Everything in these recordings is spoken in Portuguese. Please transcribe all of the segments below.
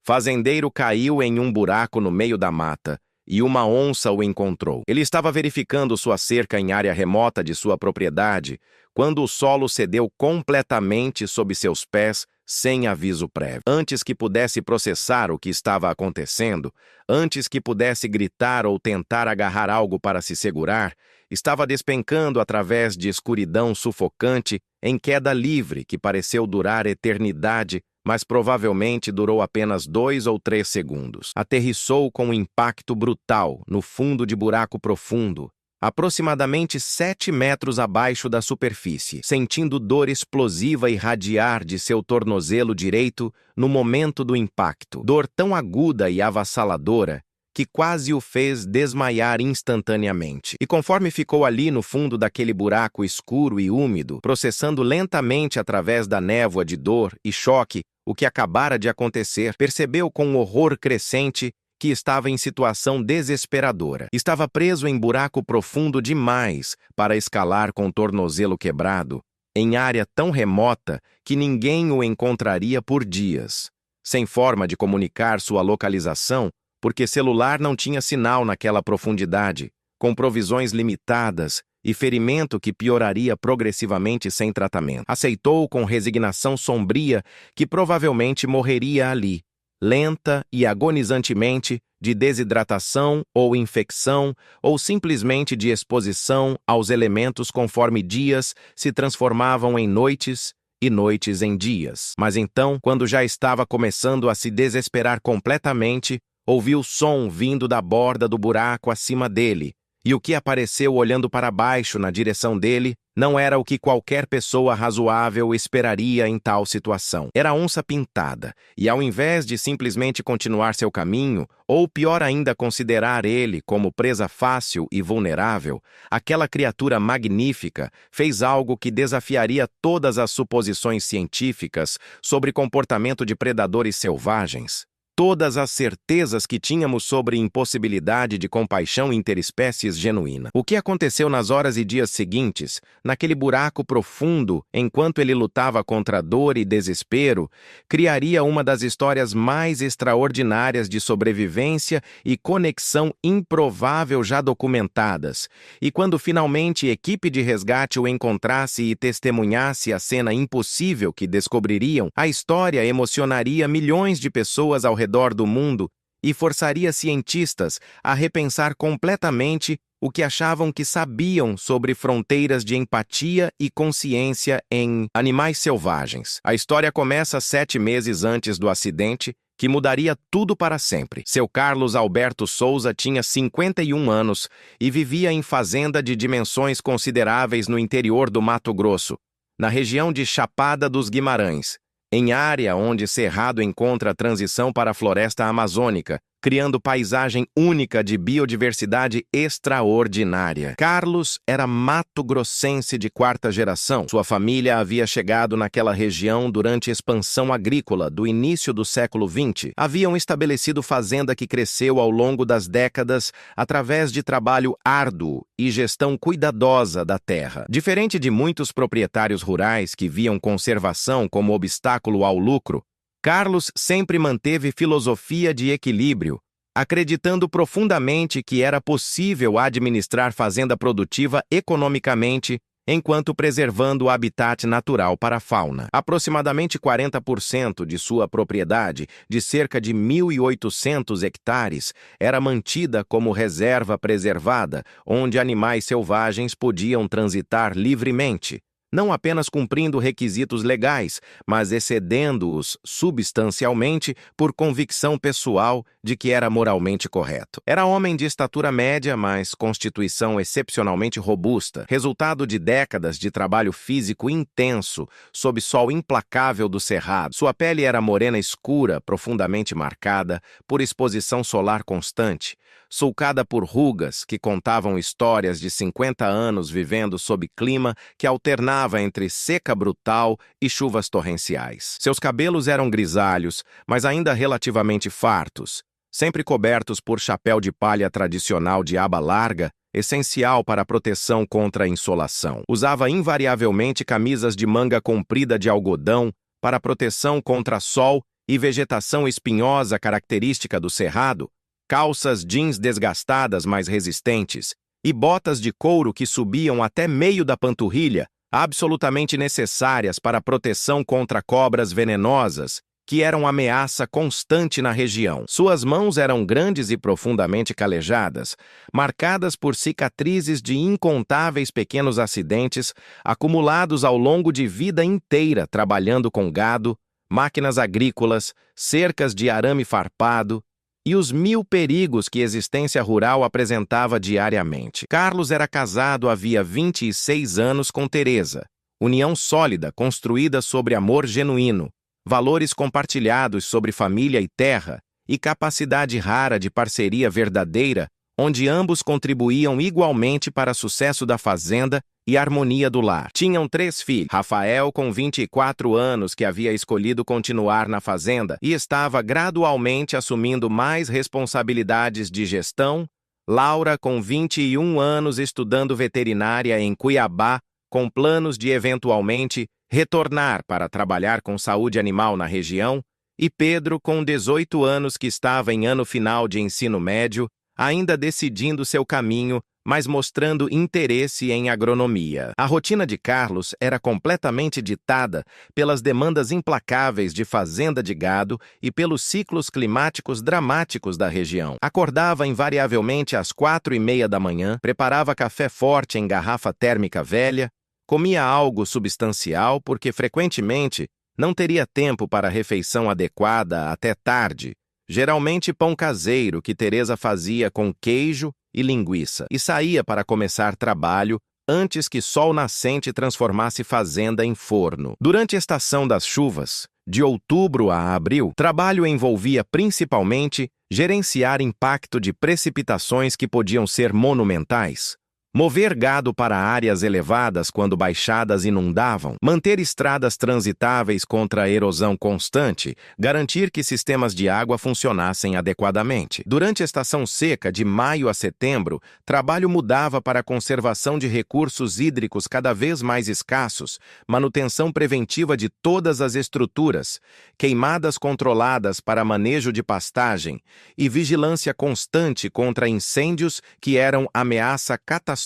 Fazendeiro caiu em um buraco no meio da mata e uma onça o encontrou. Ele estava verificando sua cerca em área remota de sua propriedade quando o solo cedeu completamente sob seus pés sem aviso prévio. Antes que pudesse processar o que estava acontecendo, antes que pudesse gritar ou tentar agarrar algo para se segurar, estava despencando através de escuridão sufocante em queda livre que pareceu durar eternidade, mas provavelmente durou apenas 2 ou 3 segundos. Aterrissou com um impacto brutal no fundo de buraco profundo, aproximadamente 7 metros abaixo da superfície, sentindo dor explosiva irradiar de seu tornozelo direito no momento do impacto. Dor tão aguda e avassaladora que quase o fez desmaiar instantaneamente. E conforme ficou ali no fundo daquele buraco escuro e úmido, processando lentamente através da névoa de dor e choque o que acabara de acontecer, percebeu com horror crescente que estava em situação desesperadora. Estava preso em buraco profundo demais para escalar com o tornozelo quebrado, em área tão remota que ninguém o encontraria por dias, sem forma de comunicar sua localização, porque celular não tinha sinal naquela profundidade, com provisões limitadas e ferimento que pioraria progressivamente sem tratamento. Aceitou com resignação sombria que provavelmente morreria ali, lenta e agonizantemente, de desidratação ou infecção, ou simplesmente de exposição aos elementos conforme dias se transformavam em noites e noites em dias. Mas então, quando já estava começando a se desesperar completamente, ouviu som vindo da borda do buraco acima dele, e o que apareceu olhando para baixo na direção dele não era o que qualquer pessoa razoável esperaria em tal situação. Era a onça pintada, e ao invés de simplesmente continuar seu caminho, ou pior ainda considerar ele como presa fácil e vulnerável, aquela criatura magnífica fez algo que desafiaria todas as suposições científicas sobre comportamento de predadores selvagens. Todas as certezas que tínhamos sobre impossibilidade de compaixão interespécies genuína. O que aconteceu nas horas e dias seguintes, naquele buraco profundo, enquanto ele lutava contra dor e desespero, criaria uma das histórias mais extraordinárias de sobrevivência e conexão improvável já documentadas. E quando finalmente equipe de resgate o encontrasse e testemunhasse a cena impossível que descobririam, a história emocionaria milhões de pessoas ao redor do mundo e forçaria cientistas a repensar completamente o que achavam que sabiam sobre fronteiras de empatia e consciência em animais selvagens. A história começa 7 meses antes do acidente, que mudaria tudo para sempre. Seu Carlos Alberto Souza tinha 51 anos e vivia em fazenda de dimensões consideráveis no interior do Mato Grosso, na região de Chapada dos Guimarães, em área onde cerrado encontra a transição para a floresta amazônica, criando paisagem única de biodiversidade extraordinária. Carlos era mato-grossense de 4ª geração. Sua família havia chegado naquela região durante a expansão agrícola do início do século XX. Haviam estabelecido fazenda que cresceu ao longo das décadas através de trabalho árduo e gestão cuidadosa da terra. Diferente de muitos proprietários rurais que viam conservação como obstáculo ao lucro, Carlos sempre manteve filosofia de equilíbrio, acreditando profundamente que era possível administrar fazenda produtiva economicamente enquanto preservando o habitat natural para a fauna. Aproximadamente 40% de sua propriedade, de cerca de 1.800 hectares, era mantida como reserva preservada, onde animais selvagens podiam transitar livremente, não apenas cumprindo requisitos legais, mas excedendo-os substancialmente por convicção pessoal de que era moralmente correto. Era homem de estatura média, mas constituição excepcionalmente robusta, resultado de décadas de trabalho físico intenso sob sol implacável do cerrado. Sua pele era morena escura, profundamente marcada por exposição solar constante, sulcada por rugas que contavam histórias de 50 anos vivendo sob clima que alternava entre seca brutal e chuvas torrenciais. Seus cabelos eram grisalhos, mas ainda relativamente fartos, sempre cobertos por chapéu de palha tradicional de aba larga, essencial para a proteção contra a insolação. Usava invariavelmente camisas de manga comprida de algodão para proteção contra sol e vegetação espinhosa característica do cerrado, calças jeans desgastadas mais resistentes e botas de couro que subiam até meio da panturrilha, absolutamente necessárias para a proteção contra cobras venenosas, que eram ameaça constante na região. Suas mãos eram grandes e profundamente calejadas, marcadas por cicatrizes de incontáveis pequenos acidentes acumulados ao longo de vida inteira trabalhando com gado, máquinas agrícolas, cercas de arame farpado e os 1000 perigos que a existência rural apresentava diariamente. Carlos era casado havia 26 anos com Teresa, união sólida construída sobre amor genuíno, valores compartilhados sobre família e terra e capacidade rara de parceria verdadeira, onde ambos contribuíam igualmente para o sucesso da fazenda e a harmonia do lar. Tinham 3 filhos. Rafael, com 24 anos, que havia escolhido continuar na fazenda e estava gradualmente assumindo mais responsabilidades de gestão. Laura, com 21 anos, estudando veterinária em Cuiabá, com planos de eventualmente retornar para trabalhar com saúde animal na região, e Pedro, com 18 anos, que estava em ano final de ensino médio, ainda decidindo seu caminho, mas mostrando interesse em agronomia. A rotina de Carlos era completamente ditada pelas demandas implacáveis de fazenda de gado e pelos ciclos climáticos dramáticos da região. Acordava invariavelmente às 4:30 da manhã, preparava café forte em garrafa térmica velha, comia algo substancial porque frequentemente não teria tempo para a refeição adequada até tarde, geralmente pão caseiro que Teresa fazia com queijo e linguiça, e saía para começar trabalho antes que sol nascente transformasse fazenda em forno. Durante a estação das chuvas, de outubro a abril, trabalho envolvia principalmente gerenciar impacto de precipitações que podiam ser monumentais, mover gado para áreas elevadas quando baixadas inundavam, manter estradas transitáveis contra a erosão constante, garantir que sistemas de água funcionassem adequadamente. Durante a estação seca, de maio a setembro, trabalho mudava para a conservação de recursos hídricos cada vez mais escassos, manutenção preventiva de todas as estruturas, queimadas controladas para manejo de pastagem e vigilância constante contra incêndios que eram ameaça catastrófica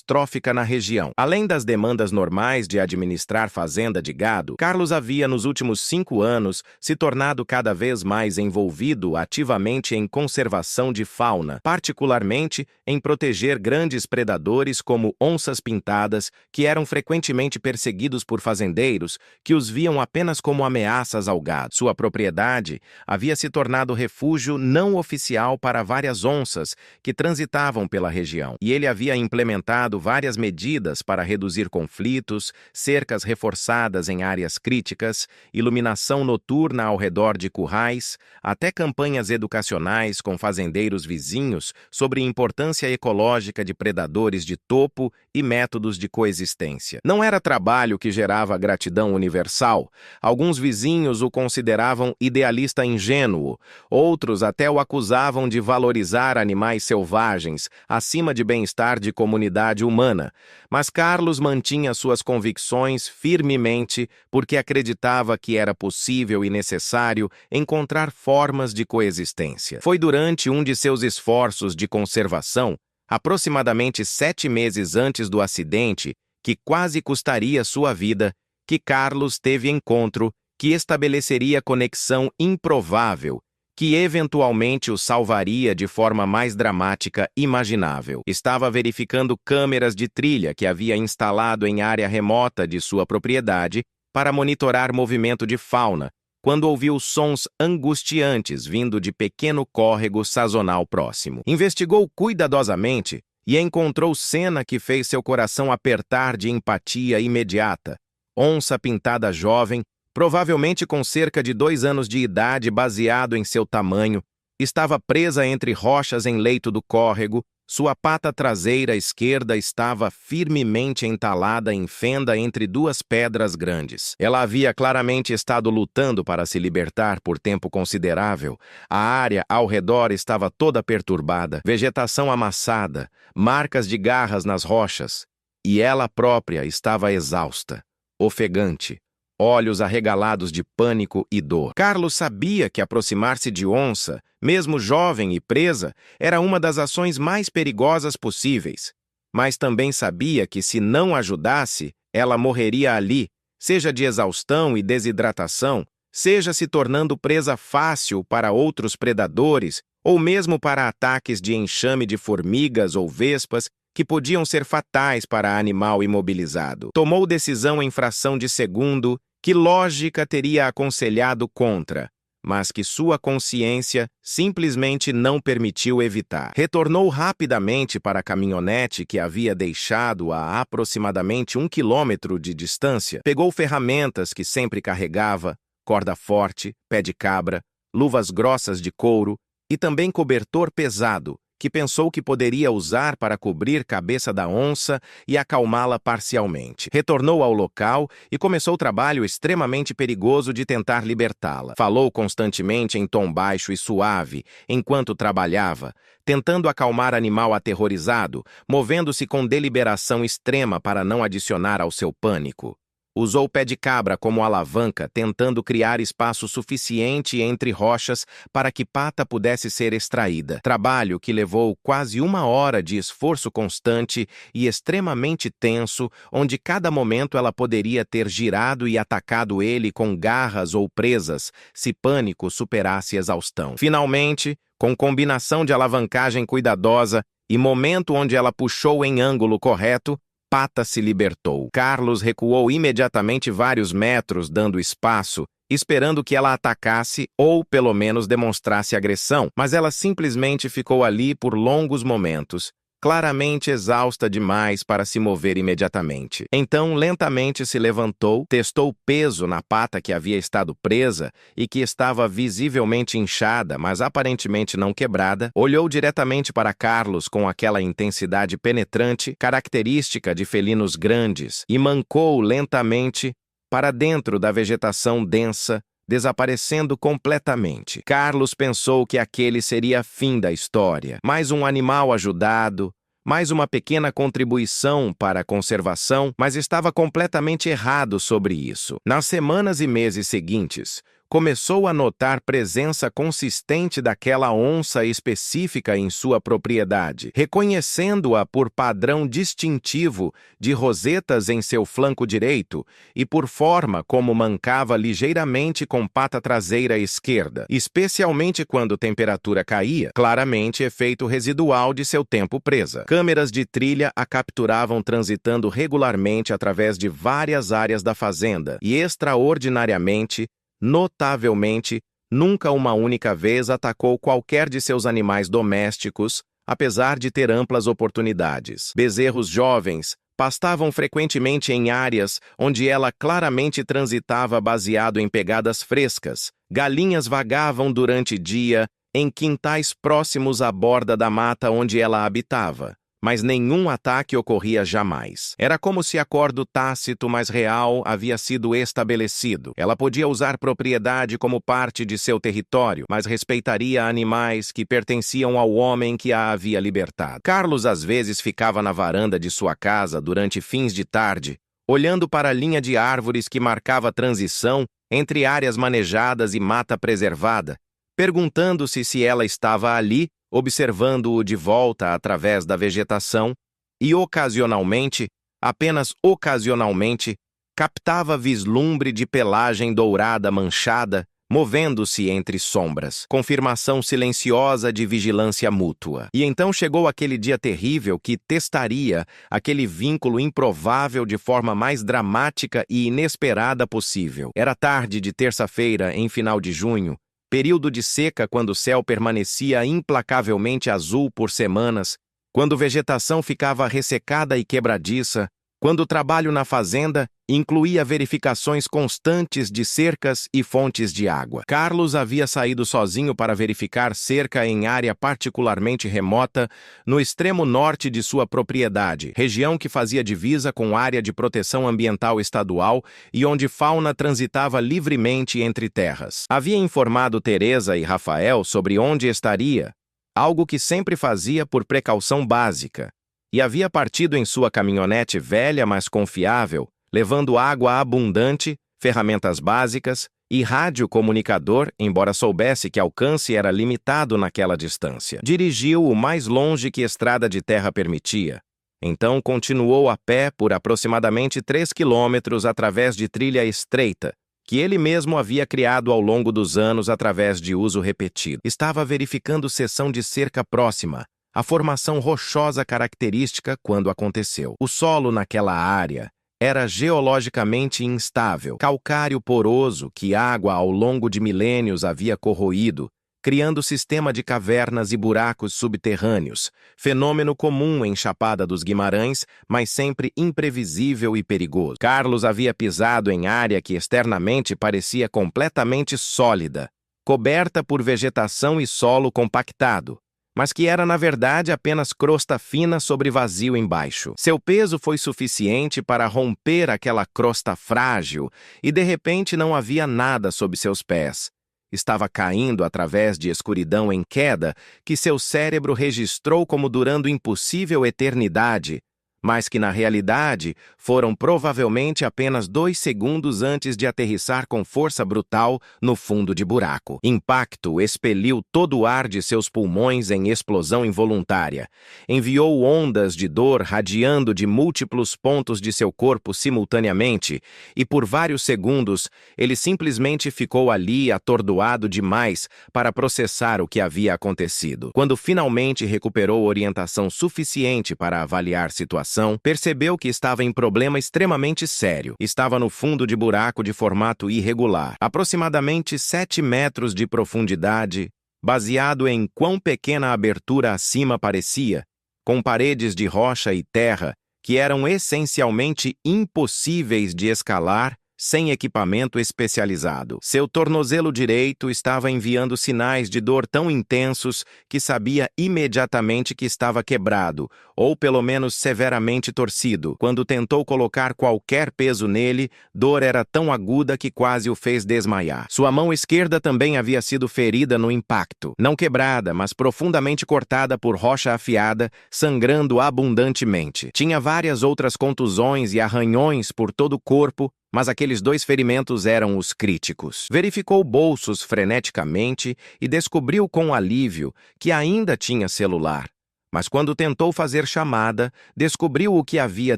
na região. Além das demandas normais de administrar fazenda de gado, Carlos havia, nos últimos 5 anos, se tornado cada vez mais envolvido ativamente em conservação de fauna, particularmente em proteger grandes predadores como onças pintadas, que eram frequentemente perseguidos por fazendeiros que os viam apenas como ameaças ao gado. Sua propriedade havia se tornado refúgio não oficial para várias onças que transitavam pela região, e ele havia implementado várias medidas para reduzir conflitos, cercas reforçadas em áreas críticas, iluminação noturna ao redor de currais, até campanhas educacionais com fazendeiros vizinhos sobre a importância ecológica de predadores de topo e métodos de coexistência. Não era trabalho que gerava gratidão universal. Alguns vizinhos o consideravam idealista ingênuo, outros até o acusavam de valorizar animais selvagens acima de bem-estar de comunidade humana, mas Carlos mantinha suas convicções firmemente porque acreditava que era possível e necessário encontrar formas de coexistência. Foi durante um de seus esforços de conservação, aproximadamente 7 meses antes do acidente, que quase custaria sua vida, que Carlos teve encontro que estabeleceria conexão improvável, que eventualmente o salvaria de forma mais dramática imaginável. Estava verificando câmeras de trilha que havia instalado em área remota de sua propriedade para monitorar movimento de fauna, quando ouviu sons angustiantes vindo de pequeno córrego sazonal próximo. Investigou cuidadosamente e encontrou cena que fez seu coração apertar de empatia imediata. Onça pintada jovem, provavelmente com cerca de 2 anos de idade baseado em seu tamanho, estava presa entre rochas em leito do córrego, sua pata traseira esquerda estava firmemente entalada em fenda entre 2 pedras grandes. Ela havia claramente estado lutando para se libertar por tempo considerável. A área ao redor estava toda perturbada, vegetação amassada, marcas de garras nas rochas, e ela própria estava exausta, ofegante, olhos arregalados de pânico e dor. Carlos sabia que aproximar-se de onça, mesmo jovem e presa, era uma das ações mais perigosas possíveis. Mas também sabia que, se não ajudasse, ela morreria ali, seja de exaustão e desidratação, seja se tornando presa fácil para outros predadores, ou mesmo para ataques de enxame de formigas ou vespas que podiam ser fatais para animal imobilizado. Tomou decisão em fração de segundo que lógica teria aconselhado contra, mas que sua consciência simplesmente não permitiu evitar. Retornou rapidamente para a caminhonete que havia deixado a aproximadamente 1 quilômetro de distância, pegou ferramentas que sempre carregava, corda forte, pé de cabra, luvas grossas de couro e também cobertor pesado, que pensou que poderia usar para cobrir a cabeça da onça e acalmá-la parcialmente. Retornou ao local e começou o trabalho extremamente perigoso de tentar libertá-la. Falou constantemente em tom baixo e suave, enquanto trabalhava, tentando acalmar o animal aterrorizado, movendo-se com deliberação extrema para não adicionar ao seu pânico. Usou o pé de cabra como alavanca, tentando criar espaço suficiente entre rochas para que Pata pudesse ser extraída. Trabalho que levou quase 1 hora de esforço constante e extremamente tenso, onde cada momento ela poderia ter girado e atacado ele com garras ou presas, se pânico superasse exaustão. Finalmente, com combinação de alavancagem cuidadosa e momento onde ela puxou em ângulo correto, Pata se libertou. Carlos recuou imediatamente vários metros, dando espaço, esperando que ela atacasse ou, pelo menos, demonstrasse agressão, mas ela simplesmente ficou ali por longos momentos, claramente exausta demais para se mover imediatamente. Então, lentamente se levantou, testou o peso na pata que havia estado presa e que estava visivelmente inchada, mas aparentemente não quebrada, olhou diretamente para Carlos com aquela intensidade penetrante, característica de felinos grandes, e mancou lentamente para dentro da vegetação densa, desaparecendo completamente. Carlos pensou que aquele seria fim da história. Mais um animal ajudado, mais uma pequena contribuição para a conservação, mas estava completamente errado sobre isso. Nas semanas e meses seguintes, começou a notar presença consistente daquela onça específica em sua propriedade, reconhecendo-a por padrão distintivo de rosetas em seu flanco direito e por forma como mancava ligeiramente com pata traseira esquerda, especialmente quando a temperatura caía, claramente efeito residual de seu tempo presa. Câmeras de trilha a capturavam transitando regularmente através de várias áreas da fazenda e, extraordinariamente, notavelmente, nunca uma única vez atacou qualquer de seus animais domésticos, apesar de ter amplas oportunidades. Bezerros jovens pastavam frequentemente em áreas onde ela claramente transitava baseado em pegadas frescas. Galinhas vagavam durante o dia em quintais próximos à borda da mata onde ela habitava, mas nenhum ataque ocorria jamais. Era como se acordo tácito, mas real, havia sido estabelecido. Ela podia usar propriedade como parte de seu território, mas respeitaria animais que pertenciam ao homem que a havia libertado. Carlos às vezes ficava na varanda de sua casa durante fins de tarde, olhando para a linha de árvores que marcava a transição entre áreas manejadas e mata preservada, perguntando-se se ela estava ali, observando-o de volta através da vegetação e, ocasionalmente, apenas ocasionalmente, captava vislumbre de pelagem dourada manchada, movendo-se entre sombras. Confirmação silenciosa de vigilância mútua. E então chegou aquele dia terrível que testaria aquele vínculo improvável de forma mais dramática e inesperada possível. Era tarde de terça-feira, em final de junho, período de seca quando o céu permanecia implacavelmente azul por semanas, quando a vegetação ficava ressecada e quebradiça, quando o trabalho na fazenda incluía verificações constantes de cercas e fontes de água. Carlos havia saído sozinho para verificar cerca em área particularmente remota, no extremo norte de sua propriedade, região que fazia divisa com área de proteção ambiental estadual e onde fauna transitava livremente entre terras. Havia informado Teresa e Rafael sobre onde estaria, algo que sempre fazia por precaução básica, e havia partido em sua caminhonete velha, mas confiável, levando água abundante, ferramentas básicas e radiocomunicador, embora soubesse que alcance era limitado naquela distância. Dirigiu o mais longe que estrada de terra permitia. Então continuou a pé por aproximadamente 3 quilômetros através de trilha estreita, que ele mesmo havia criado ao longo dos anos através de uso repetido. Estava verificando seção de cerca próxima, a formação rochosa característica quando aconteceu. O solo naquela área era geologicamente instável, calcário poroso que água ao longo de milênios havia corroído, criando sistema de cavernas e buracos subterrâneos, fenômeno comum em Chapada dos Guimarães, mas sempre imprevisível e perigoso. Carlos havia pisado em área que externamente parecia completamente sólida, coberta por vegetação e solo compactado, mas que era na verdade apenas crosta fina sobre vazio embaixo. Seu peso foi suficiente para romper aquela crosta frágil e de repente não havia nada sob seus pés. Estava caindo através de escuridão em queda que seu cérebro registrou como durando impossível eternidade, mas que na realidade foram provavelmente apenas 2 segundos antes de aterrissar com força brutal no fundo de buraco. Impacto expeliu todo o ar de seus pulmões em explosão involuntária. Enviou ondas de dor radiando de múltiplos pontos de seu corpo simultaneamente, e por vários segundos ele simplesmente ficou ali atordoado demais para processar o que havia acontecido. Quando finalmente recuperou orientação suficiente para avaliar a situação, percebeu que estava em problema extremamente sério. Estava no fundo de buraco de formato irregular, aproximadamente 7 metros de profundidade, baseado em quão pequena a abertura acima parecia, com paredes de rocha e terra que eram essencialmente impossíveis de escalar sem equipamento especializado. Seu tornozelo direito estava enviando sinais de dor tão intensos que sabia imediatamente que estava quebrado, ou pelo menos severamente torcido. Quando tentou colocar qualquer peso nele, dor era tão aguda que quase o fez desmaiar. Sua mão esquerda também havia sido ferida no impacto. Não quebrada, mas profundamente cortada por rocha afiada, sangrando abundantemente. Tinha várias outras contusões e arranhões por todo o corpo, mas aqueles 2 ferimentos eram os críticos. Verificou bolsos freneticamente e descobriu com alívio que ainda tinha celular. Mas quando tentou fazer chamada, descobriu o que havia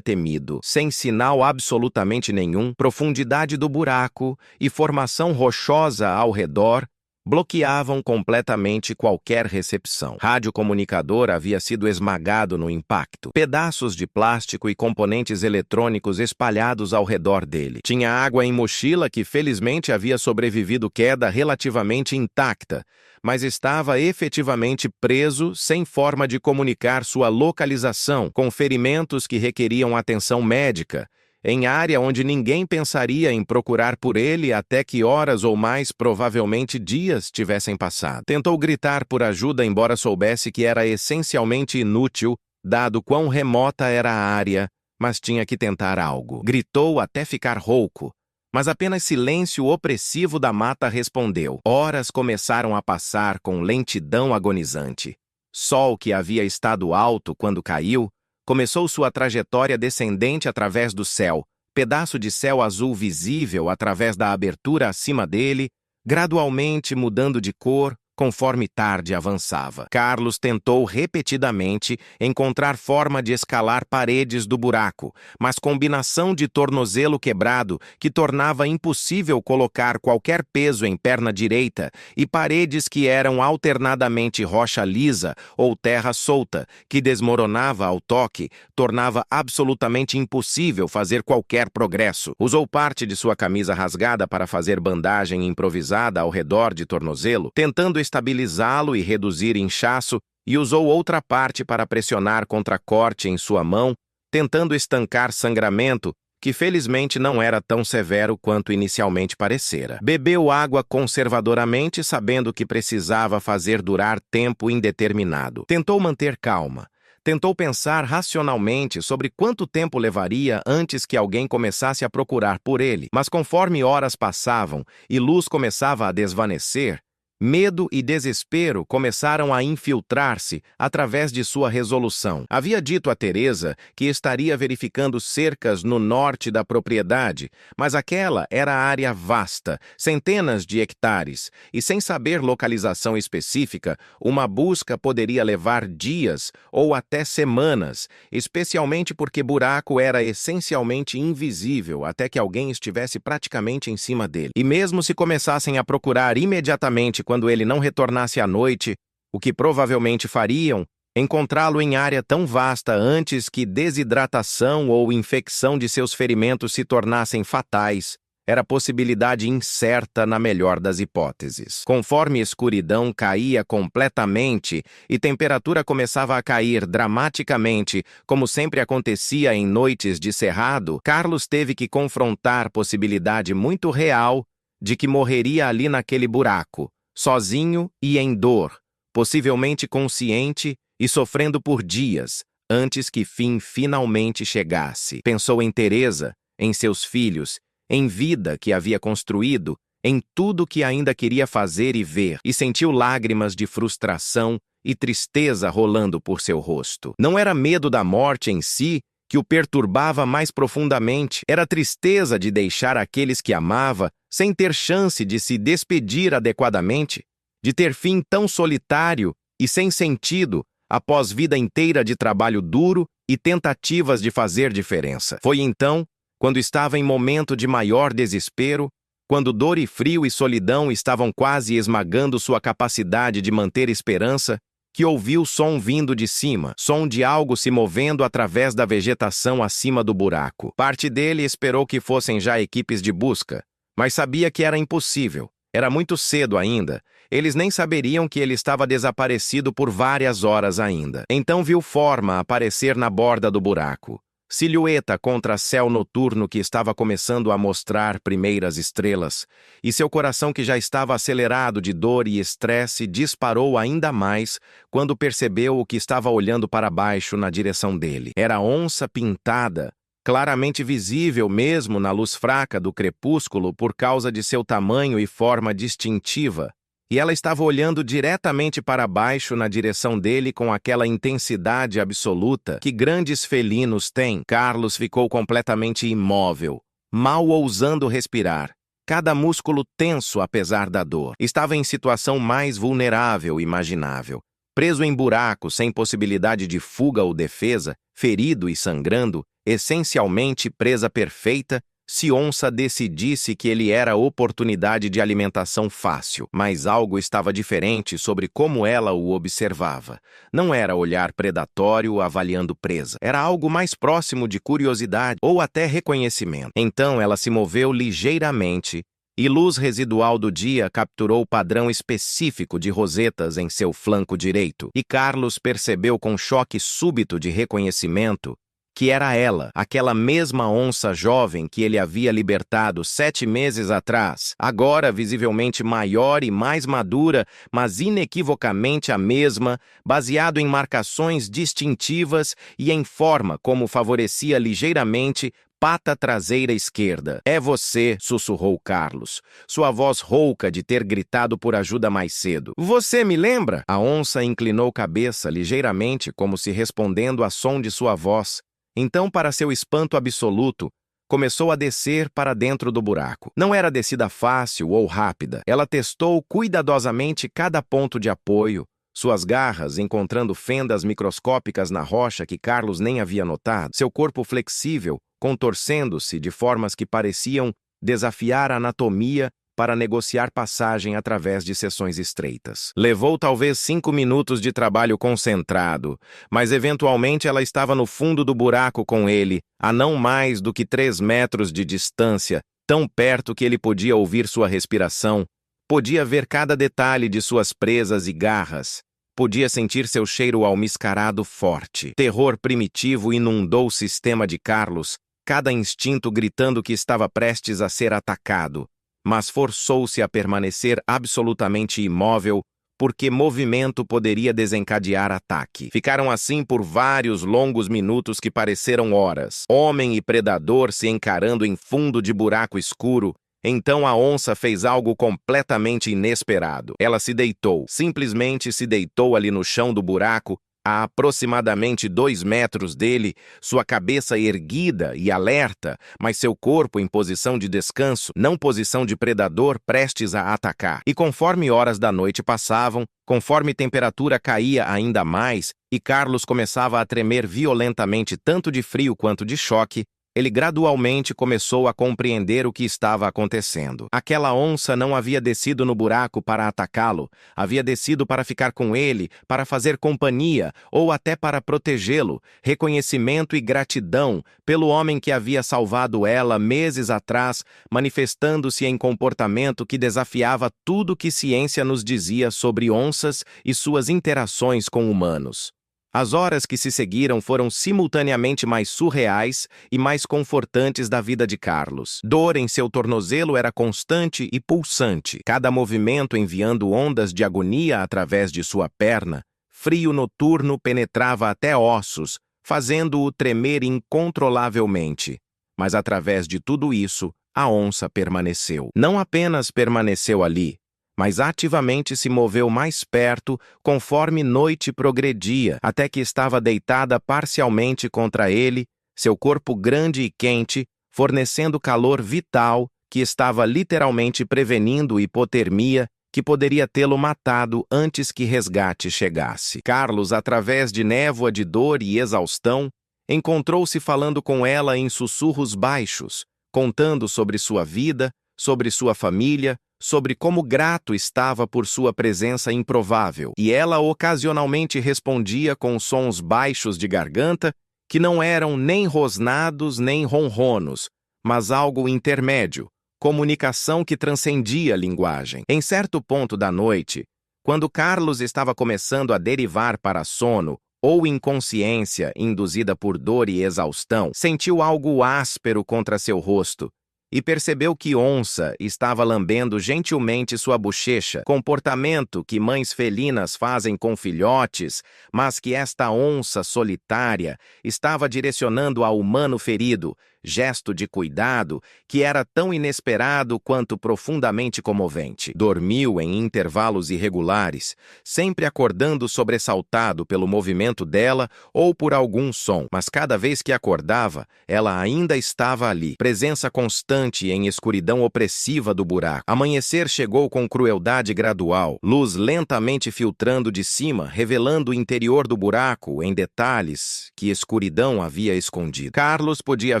temido. Sem sinal absolutamente nenhum, profundidade do buraco e formação rochosa ao redor bloqueavam completamente qualquer recepção. Radiocomunicador havia sido esmagado no impacto. Pedaços de plástico e componentes eletrônicos espalhados ao redor dele. Tinha água em mochila que felizmente havia sobrevivido queda relativamente intacta, mas estava efetivamente preso sem forma de comunicar sua localização, com ferimentos que requeriam atenção médica, em área onde ninguém pensaria em procurar por ele até que horas ou mais, provavelmente dias, tivessem passado. Tentou gritar por ajuda, embora soubesse que era essencialmente inútil, dado quão remota era a área, mas tinha que tentar algo. Gritou até ficar rouco, mas apenas silêncio opressivo da mata respondeu. Horas começaram a passar com lentidão agonizante. Sol, que havia estado alto quando caiu, começou sua trajetória descendente através do céu, pedaço de céu azul visível através da abertura acima dele, gradualmente mudando de cor conforme tarde avançava. Carlos tentou repetidamente encontrar forma de escalar paredes do buraco, mas combinação de tornozelo quebrado que tornava impossível colocar qualquer peso em perna direita e paredes que eram alternadamente rocha lisa ou terra solta, que desmoronava ao toque, tornava absolutamente impossível fazer qualquer progresso. Usou parte de sua camisa rasgada para fazer bandagem improvisada ao redor de tornozelo, tentando estabilizá-lo e reduzir inchaço, e usou outra parte para pressionar contra corte em sua mão, tentando estancar sangramento, que felizmente não era tão severo quanto inicialmente parecera. Bebeu água conservadoramente, sabendo que precisava fazer durar tempo indeterminado. Tentou manter calma. Tentou pensar racionalmente sobre quanto tempo levaria antes que alguém começasse a procurar por ele, mas conforme horas passavam e luz começava a desvanecer, Medo e desespero começaram a infiltrar-se através de sua resolução. Havia dito a Teresa que estaria verificando cercas no norte da propriedade, mas aquela era área vasta, centenas de hectares, e sem saber localização específica, uma busca poderia levar dias ou até semanas, especialmente porque buraco era essencialmente invisível até que alguém estivesse praticamente em cima dele. E mesmo se começassem a procurar imediatamente quando ele não retornasse à noite, o que provavelmente fariam, encontrá-lo em área tão vasta antes que desidratação ou infecção de seus ferimentos se tornassem fatais, era possibilidade incerta na melhor das hipóteses. Conforme a escuridão caía completamente e temperatura começava a cair dramaticamente, como sempre acontecia em noites de cerrado, Carlos teve que confrontar possibilidade muito real de que morreria ali naquele buraco, sozinho e em dor, possivelmente consciente e sofrendo por dias, antes que fim finalmente chegasse. Pensou em Teresa, em seus filhos, em vida que havia construído, em tudo que ainda queria fazer e ver, e sentiu lágrimas de frustração e tristeza rolando por seu rosto. Não era medo da morte em si que o perturbava mais profundamente, era tristeza de deixar aqueles que amava sem ter chance de se despedir adequadamente, de ter fim tão solitário e sem sentido após vida inteira de trabalho duro e tentativas de fazer diferença. Foi então, quando estava em momento de maior desespero, quando dor e frio e solidão estavam quase esmagando sua capacidade de manter esperança, que ouviu som vindo de cima, som de algo se movendo através da vegetação acima do buraco. Parte dele esperou que fossem já equipes de busca, mas sabia que era impossível. Era muito cedo ainda. Eles nem saberiam que ele estava desaparecido por várias horas ainda. Então viu forma aparecer na borda do buraco. Silhueta contra céu noturno que estava começando a mostrar primeiras estrelas, e seu coração que já estava acelerado de dor e estresse disparou ainda mais quando percebeu o que estava olhando para baixo na direção dele. Era onça pintada, claramente visível mesmo na luz fraca do crepúsculo por causa de seu tamanho e forma distintiva, e ela estava olhando diretamente para baixo na direção dele com aquela intensidade absoluta que grandes felinos têm. Carlos ficou completamente imóvel, mal ousando respirar, cada músculo tenso apesar da dor. Estava em situação mais vulnerável imaginável, preso em buraco sem possibilidade de fuga ou defesa, ferido e sangrando, essencialmente presa perfeita, se onça decidisse que ele era oportunidade de alimentação fácil. Mas algo estava diferente sobre como ela o observava. Não era olhar predatório avaliando presa. Era algo mais próximo de curiosidade ou até reconhecimento. Então ela se moveu ligeiramente e luz residual do dia capturou o padrão específico de rosetas em seu flanco direito. E Carlos percebeu com choque súbito de reconhecimento que era ela, aquela mesma onça jovem que ele havia libertado 7 meses atrás, agora visivelmente maior e mais madura, mas inequivocamente a mesma, baseado em marcações distintivas e em forma como favorecia ligeiramente pata traseira esquerda. "É você", sussurrou Carlos, sua voz rouca de ter gritado por ajuda mais cedo. "Você me lembra?" A onça inclinou cabeça ligeiramente como se respondendo a som de sua voz. Então, para seu espanto absoluto, começou a descer para dentro do buraco. Não era descida fácil ou rápida. Ela testou cuidadosamente cada ponto de apoio, suas garras encontrando fendas microscópicas na rocha que Carlos nem havia notado, seu corpo flexível, contorcendo-se de formas que pareciam desafiar a anatomia para negociar passagem através de seções estreitas. Levou talvez 5 minutos de trabalho concentrado, mas eventualmente ela estava no fundo do buraco com ele, a não mais do que 3 metros de distância, tão perto que ele podia ouvir sua respiração, podia ver cada detalhe de suas presas e garras, podia sentir seu cheiro almiscarado forte. Terror primitivo inundou o sistema de Carlos, cada instinto gritando que estava prestes a ser atacado, mas forçou-se a permanecer absolutamente imóvel, porque movimento poderia desencadear ataque. Ficaram assim por vários longos minutos que pareceram horas, homem e predador se encarando em fundo de buraco escuro, Então a onça fez algo completamente inesperado. Ela se deitou, simplesmente se deitou ali no chão do buraco, a aproximadamente 2 metros dele, sua cabeça erguida e alerta, mas seu corpo em posição de descanso, não posição de predador prestes a atacar. E conforme horas da noite passavam, conforme temperatura caía ainda mais e Carlos começava a tremer violentamente tanto de frio quanto de choque, ele gradualmente começou a compreender o que estava acontecendo. Aquela onça não havia descido no buraco para atacá-lo, havia descido para ficar com ele, para fazer companhia ou até para protegê-lo. Reconhecimento e gratidão pelo homem que havia salvado ela meses atrás, manifestando-se em comportamento que desafiava tudo que ciência nos dizia sobre onças e suas interações com humanos. As horas que se seguiram foram simultaneamente mais surreais e mais confortantes da vida de Carlos. Dor em seu tornozelo era constante e pulsante, cada movimento enviando ondas de agonia através de sua perna. Frio noturno penetrava até ossos, fazendo-o tremer incontrolavelmente. Mas através de tudo isso, a onça permaneceu. Não apenas permaneceu ali, mas ativamente se moveu mais perto conforme noite progredia, até que estava deitada parcialmente contra ele, seu corpo grande e quente, fornecendo calor vital que estava literalmente prevenindo hipotermia que poderia tê-lo matado antes que resgate chegasse. Carlos, através de névoa de dor e exaustão, encontrou-se falando com ela em sussurros baixos, contando sobre sua vida, sobre sua família, sobre como grato estava por sua presença improvável, e ela ocasionalmente respondia com sons baixos de garganta que não eram nem rosnados nem ronronos, mas algo intermédio, comunicação que transcendia a linguagem. Em certo ponto da noite, quando Carlos estava começando a derivar para sono ou inconsciência induzida por dor e exaustão, sentiu algo áspero contra seu rosto, e percebeu que onça estava lambendo gentilmente sua bochecha, comportamento que mães felinas fazem com filhotes, mas que esta onça solitária estava direcionando ao humano ferido, gesto de cuidado que era tão inesperado quanto profundamente comovente. Dormiu em intervalos irregulares, sempre acordando sobressaltado pelo movimento dela ou por algum som, mas cada vez que acordava, ela ainda estava ali, presença constante em escuridão opressiva do buraco. Amanhecer chegou com crueldade gradual, luz lentamente filtrando de cima, revelando o interior do buraco em detalhes que escuridão havia escondido. Carlos podia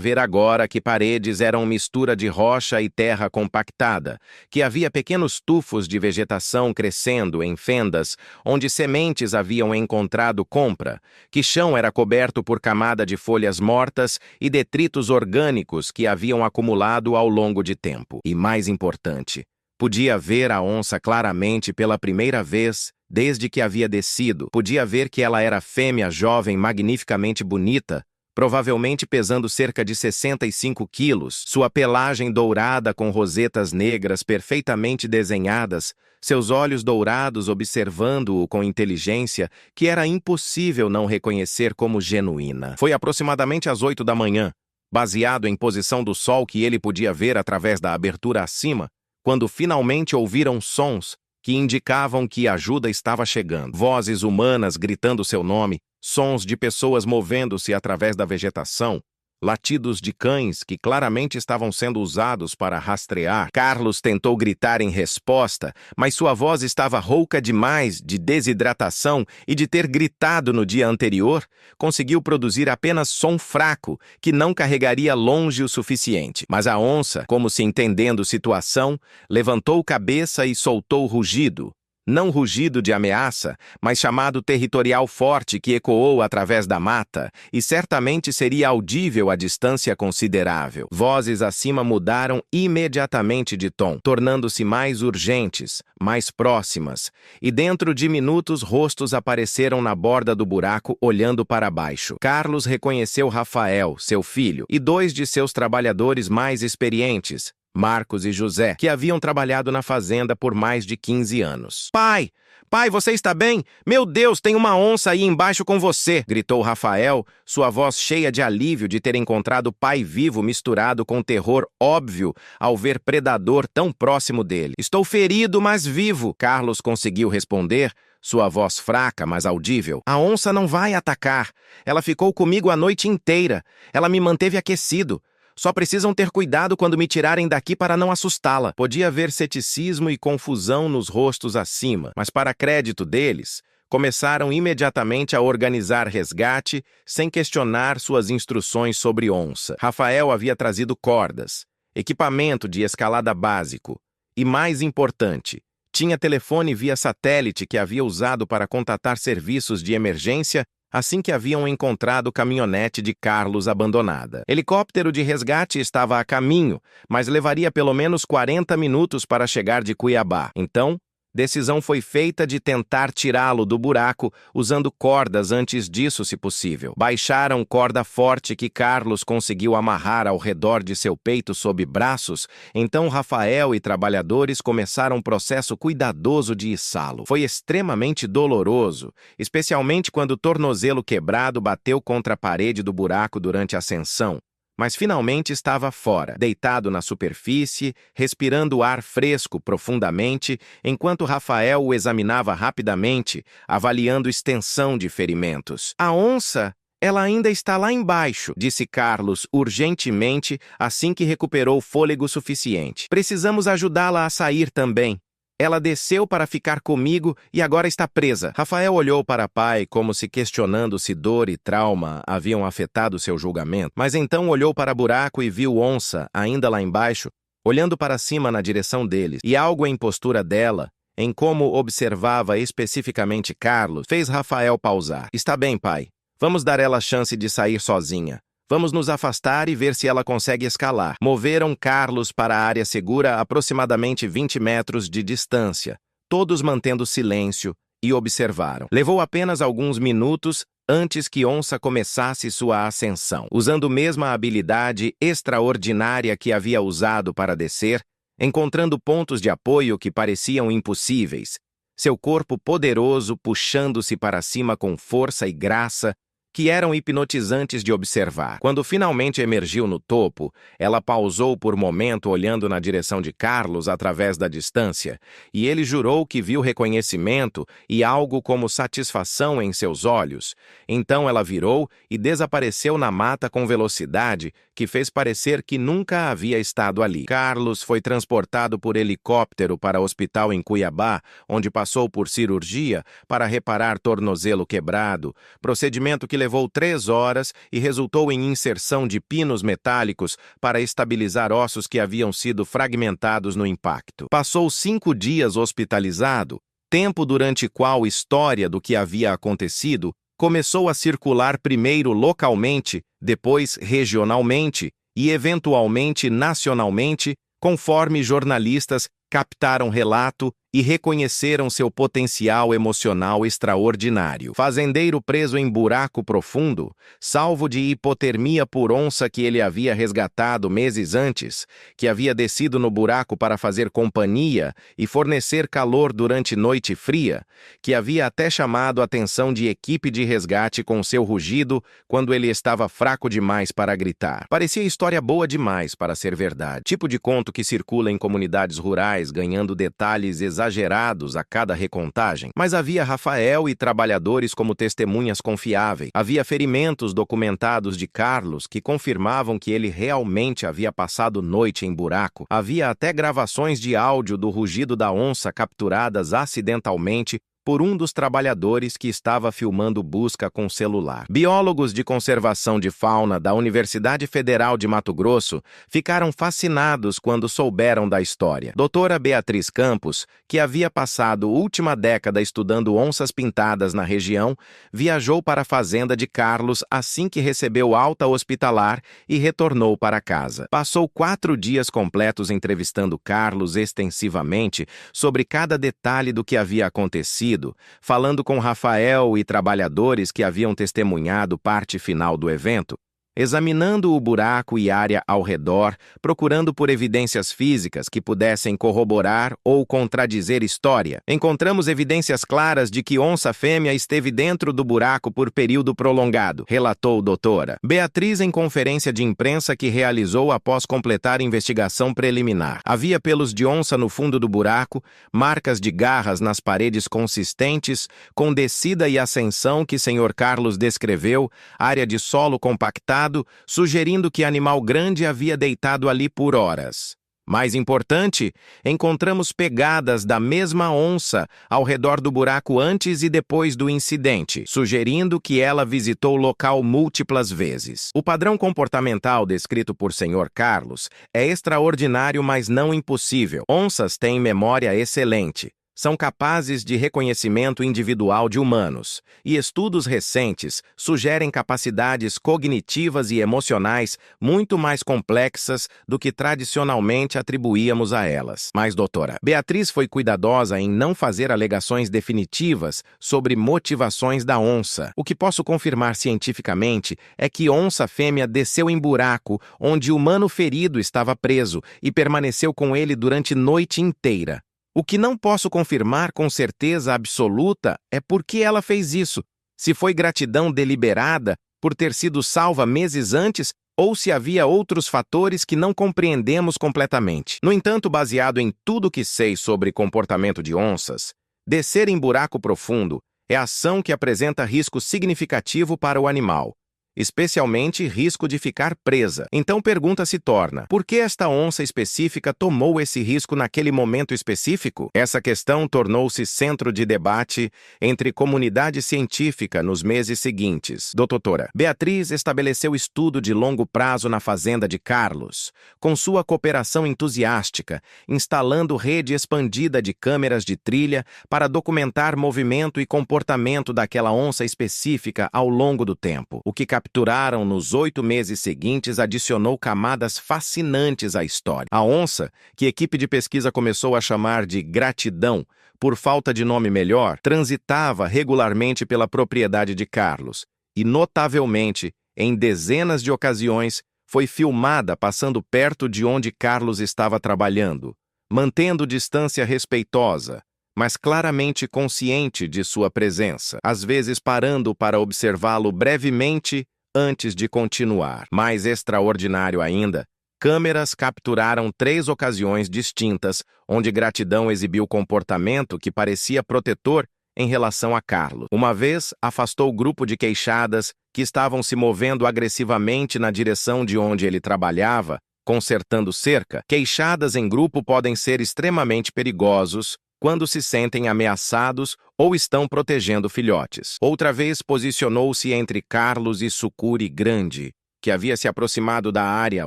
ver agora que paredes eram mistura de rocha e terra compactada, que havia pequenos tufos de vegetação crescendo em fendas onde sementes haviam encontrado compra, que chão era coberto por camada de folhas mortas e detritos orgânicos que haviam acumulado ao longo de tempo. E mais importante, podia ver a onça claramente pela primeira vez desde que havia descido. Podia ver que ela era fêmea jovem magnificamente bonita, provavelmente pesando cerca de 65 quilos, sua pelagem dourada com rosetas negras perfeitamente desenhadas, seus olhos dourados observando-o com inteligência que era impossível não reconhecer como genuína. Foi aproximadamente às 8 da manhã, baseado em posição do sol que ele podia ver através da abertura acima, quando finalmente ouviram sons que indicavam que ajuda estava chegando. Vozes humanas gritando seu nome, sons de pessoas movendo-se através da vegetação, latidos de cães que claramente estavam sendo usados para rastrear. Carlos tentou gritar em resposta, mas sua voz estava rouca demais de desidratação e de ter gritado no dia anterior, conseguiu produzir apenas som fraco, que não carregaria longe o suficiente. Mas a onça, como se entendendo situação, levantou cabeça e soltou rugido. Não rugido de ameaça, mas chamado territorial forte que ecoou através da mata, e certamente seria audível a distância considerável. Vozes acima mudaram imediatamente de tom, tornando-se mais urgentes, mais próximas, e dentro de minutos rostos apareceram na borda do buraco olhando para baixo. Carlos reconheceu Rafael, seu filho, e 2 de seus trabalhadores mais experientes, Marcos e José, que haviam trabalhado na fazenda por mais de 15 anos. Pai! Pai, você está bem? Meu Deus, tem uma onça aí embaixo com você! Gritou Rafael, sua voz cheia de alívio de ter encontrado o pai vivo misturado com terror óbvio ao ver predador tão próximo dele. Estou ferido, mas vivo, Carlos conseguiu responder, sua voz fraca, mas audível. A onça não vai atacar. Ela ficou comigo a noite inteira. Ela me manteve aquecido. Só precisam ter cuidado quando me tirarem daqui para não assustá-la. Podia haver ceticismo e confusão nos rostos acima, mas para crédito deles, começaram imediatamente a organizar resgate sem questionar suas instruções sobre onça. Rafael havia trazido cordas, equipamento de escalada básico e, mais importante, tinha telefone via satélite que havia usado para contatar serviços de emergência assim que haviam encontrado caminhonete de Carlos abandonada. Helicóptero de resgate estava a caminho, mas levaria pelo menos 40 minutos para chegar de Cuiabá. Então, decisão foi feita de tentar tirá-lo do buraco usando cordas antes disso, se possível. Baixaram corda forte que Carlos conseguiu amarrar ao redor de seu peito sob braços, então Rafael e trabalhadores começaram um processo cuidadoso de içá-lo. Foi extremamente doloroso, especialmente quando o tornozelo quebrado bateu contra a parede do buraco durante a ascensão. Mas finalmente estava fora, deitado na superfície, respirando ar fresco profundamente, enquanto Rafael o examinava rapidamente, avaliando extensão de ferimentos. A onça, ela ainda está lá embaixo, disse Carlos urgentemente assim que recuperou fôlego suficiente. Precisamos ajudá-la a sair também. Ela desceu para ficar comigo e agora está presa. Rafael olhou para o pai como se questionando se dor e trauma haviam afetado seu julgamento, mas então olhou para o buraco e viu onça, ainda lá embaixo, olhando para cima na direção deles, e algo em postura dela, em como observava especificamente Carlos, fez Rafael pausar. Está bem, pai. Vamos dar ela a chance de sair sozinha. Vamos nos afastar e ver se ela consegue escalar. Moveram Carlos para a área segura a aproximadamente 20 metros de distância, todos mantendo silêncio, e observaram. Levou apenas alguns minutos antes que Onça começasse sua ascensão. Usando mesmo a habilidade extraordinária que havia usado para descer, encontrando pontos de apoio que pareciam impossíveis, seu corpo poderoso puxando-se para cima com força e graça, que eram hipnotizantes de observar. Quando finalmente emergiu no topo, ela pausou por momento olhando na direção de Carlos através da distância, e ele jurou que viu reconhecimento e algo como satisfação em seus olhos. Então ela virou e desapareceu na mata com velocidade que fez parecer que nunca havia estado ali. Carlos foi transportado por helicóptero para o hospital em Cuiabá, onde passou por cirurgia para reparar tornozelo quebrado, procedimento que levou 3 horas e resultou em inserção de pinos metálicos para estabilizar ossos que haviam sido fragmentados no impacto. Passou 5 dias hospitalizado, tempo durante qual história do que havia acontecido começou a circular primeiro localmente, depois regionalmente e eventualmente nacionalmente, conforme jornalistas captaram relato e reconheceram seu potencial emocional extraordinário. Fazendeiro preso em buraco profundo, salvo de hipotermia por onça que ele havia resgatado meses antes, que havia descido no buraco para fazer companhia e fornecer calor durante noite fria, que havia até chamado a atenção de equipe de resgate com seu rugido quando ele estava fraco demais para gritar. Parecia história boa demais para ser verdade. Tipo de conto que circula em comunidades rurais, ganhando detalhes exagerados a cada recontagem. Mas havia Rafael e trabalhadores como testemunhas confiáveis. Havia ferimentos documentados de Carlos que confirmavam que ele realmente havia passado noite em buraco. Havia até gravações de áudio do rugido da onça capturadas acidentalmente por um dos trabalhadores que estava filmando busca com celular. Biólogos de conservação de fauna da Universidade Federal de Mato Grosso ficaram fascinados quando souberam da história. Doutora Beatriz Campos, que havia passado a última década estudando onças pintadas na região, viajou para a fazenda de Carlos assim que recebeu alta hospitalar e retornou para casa. Passou 4 dias completos entrevistando Carlos extensivamente sobre cada detalhe do que havia acontecido, falando com Rafael e trabalhadores que haviam testemunhado parte final do evento. Examinando o buraco e área ao redor, procurando por evidências físicas que pudessem corroborar ou contradizer história, encontramos evidências claras de que onça fêmea esteve dentro do buraco por período prolongado, relatou doutora Beatriz em conferência de imprensa que realizou após completar investigação preliminar. Havia pelos de onça no fundo do buraco, marcas de garras nas paredes consistentes, com descida e ascensão que Sr. Carlos descreveu, área de solo compactado, sugerindo que animal grande havia deitado ali por horas. Mais importante, encontramos pegadas da mesma onça ao redor do buraco antes e depois do incidente, sugerindo que ela visitou o local múltiplas vezes. O padrão comportamental descrito por Sr. Carlos é extraordinário, mas não impossível. Onças têm memória excelente. São capazes de reconhecimento individual de humanos, e estudos recentes sugerem capacidades cognitivas e emocionais muito mais complexas do que tradicionalmente atribuíamos a elas. Mas, doutora Beatriz foi cuidadosa em não fazer alegações definitivas sobre motivações da onça. O que posso confirmar cientificamente é que onça fêmea desceu em buraco onde o humano ferido estava preso e permaneceu com ele durante noite inteira. O que não posso confirmar com certeza absoluta é por que ela fez isso, se foi gratidão deliberada por ter sido salva meses antes ou se havia outros fatores que não compreendemos completamente. No entanto, baseado em tudo que sei sobre comportamento de onças, descer em buraco profundo é ação que apresenta risco significativo para o animal, especialmente risco de ficar presa. Então pergunta se torna: por que esta onça específica tomou esse risco naquele momento específico? Essa questão tornou-se centro de debate entre comunidade científica nos meses seguintes. Doutora Beatriz estabeleceu estudo de longo prazo na fazenda de Carlos, com sua cooperação entusiástica, instalando rede expandida de câmeras de trilha para documentar movimento e comportamento daquela onça específica ao longo do tempo. O que capturaram nos 8 meses seguintes adicionou camadas fascinantes à história. A onça, que a equipe de pesquisa começou a chamar de Gratidão, por falta de nome melhor, transitava regularmente pela propriedade de Carlos e, notavelmente, em dezenas de ocasiões, foi filmada passando perto de onde Carlos estava trabalhando, mantendo distância respeitosa, mas claramente consciente de sua presença, às vezes parando para observá-lo brevemente antes de continuar. Mais extraordinário ainda, câmeras capturaram 3 ocasiões distintas onde Gratidão exibiu comportamento que parecia protetor em relação a Carlos. Uma vez, afastou o grupo de queixadas que estavam se movendo agressivamente na direção de onde ele trabalhava, consertando cerca. Queixadas em grupo podem ser extremamente perigosos quando se sentem ameaçados ou estão protegendo filhotes. Outra vez posicionou-se entre Carlos e Sucuri Grande, que havia se aproximado da área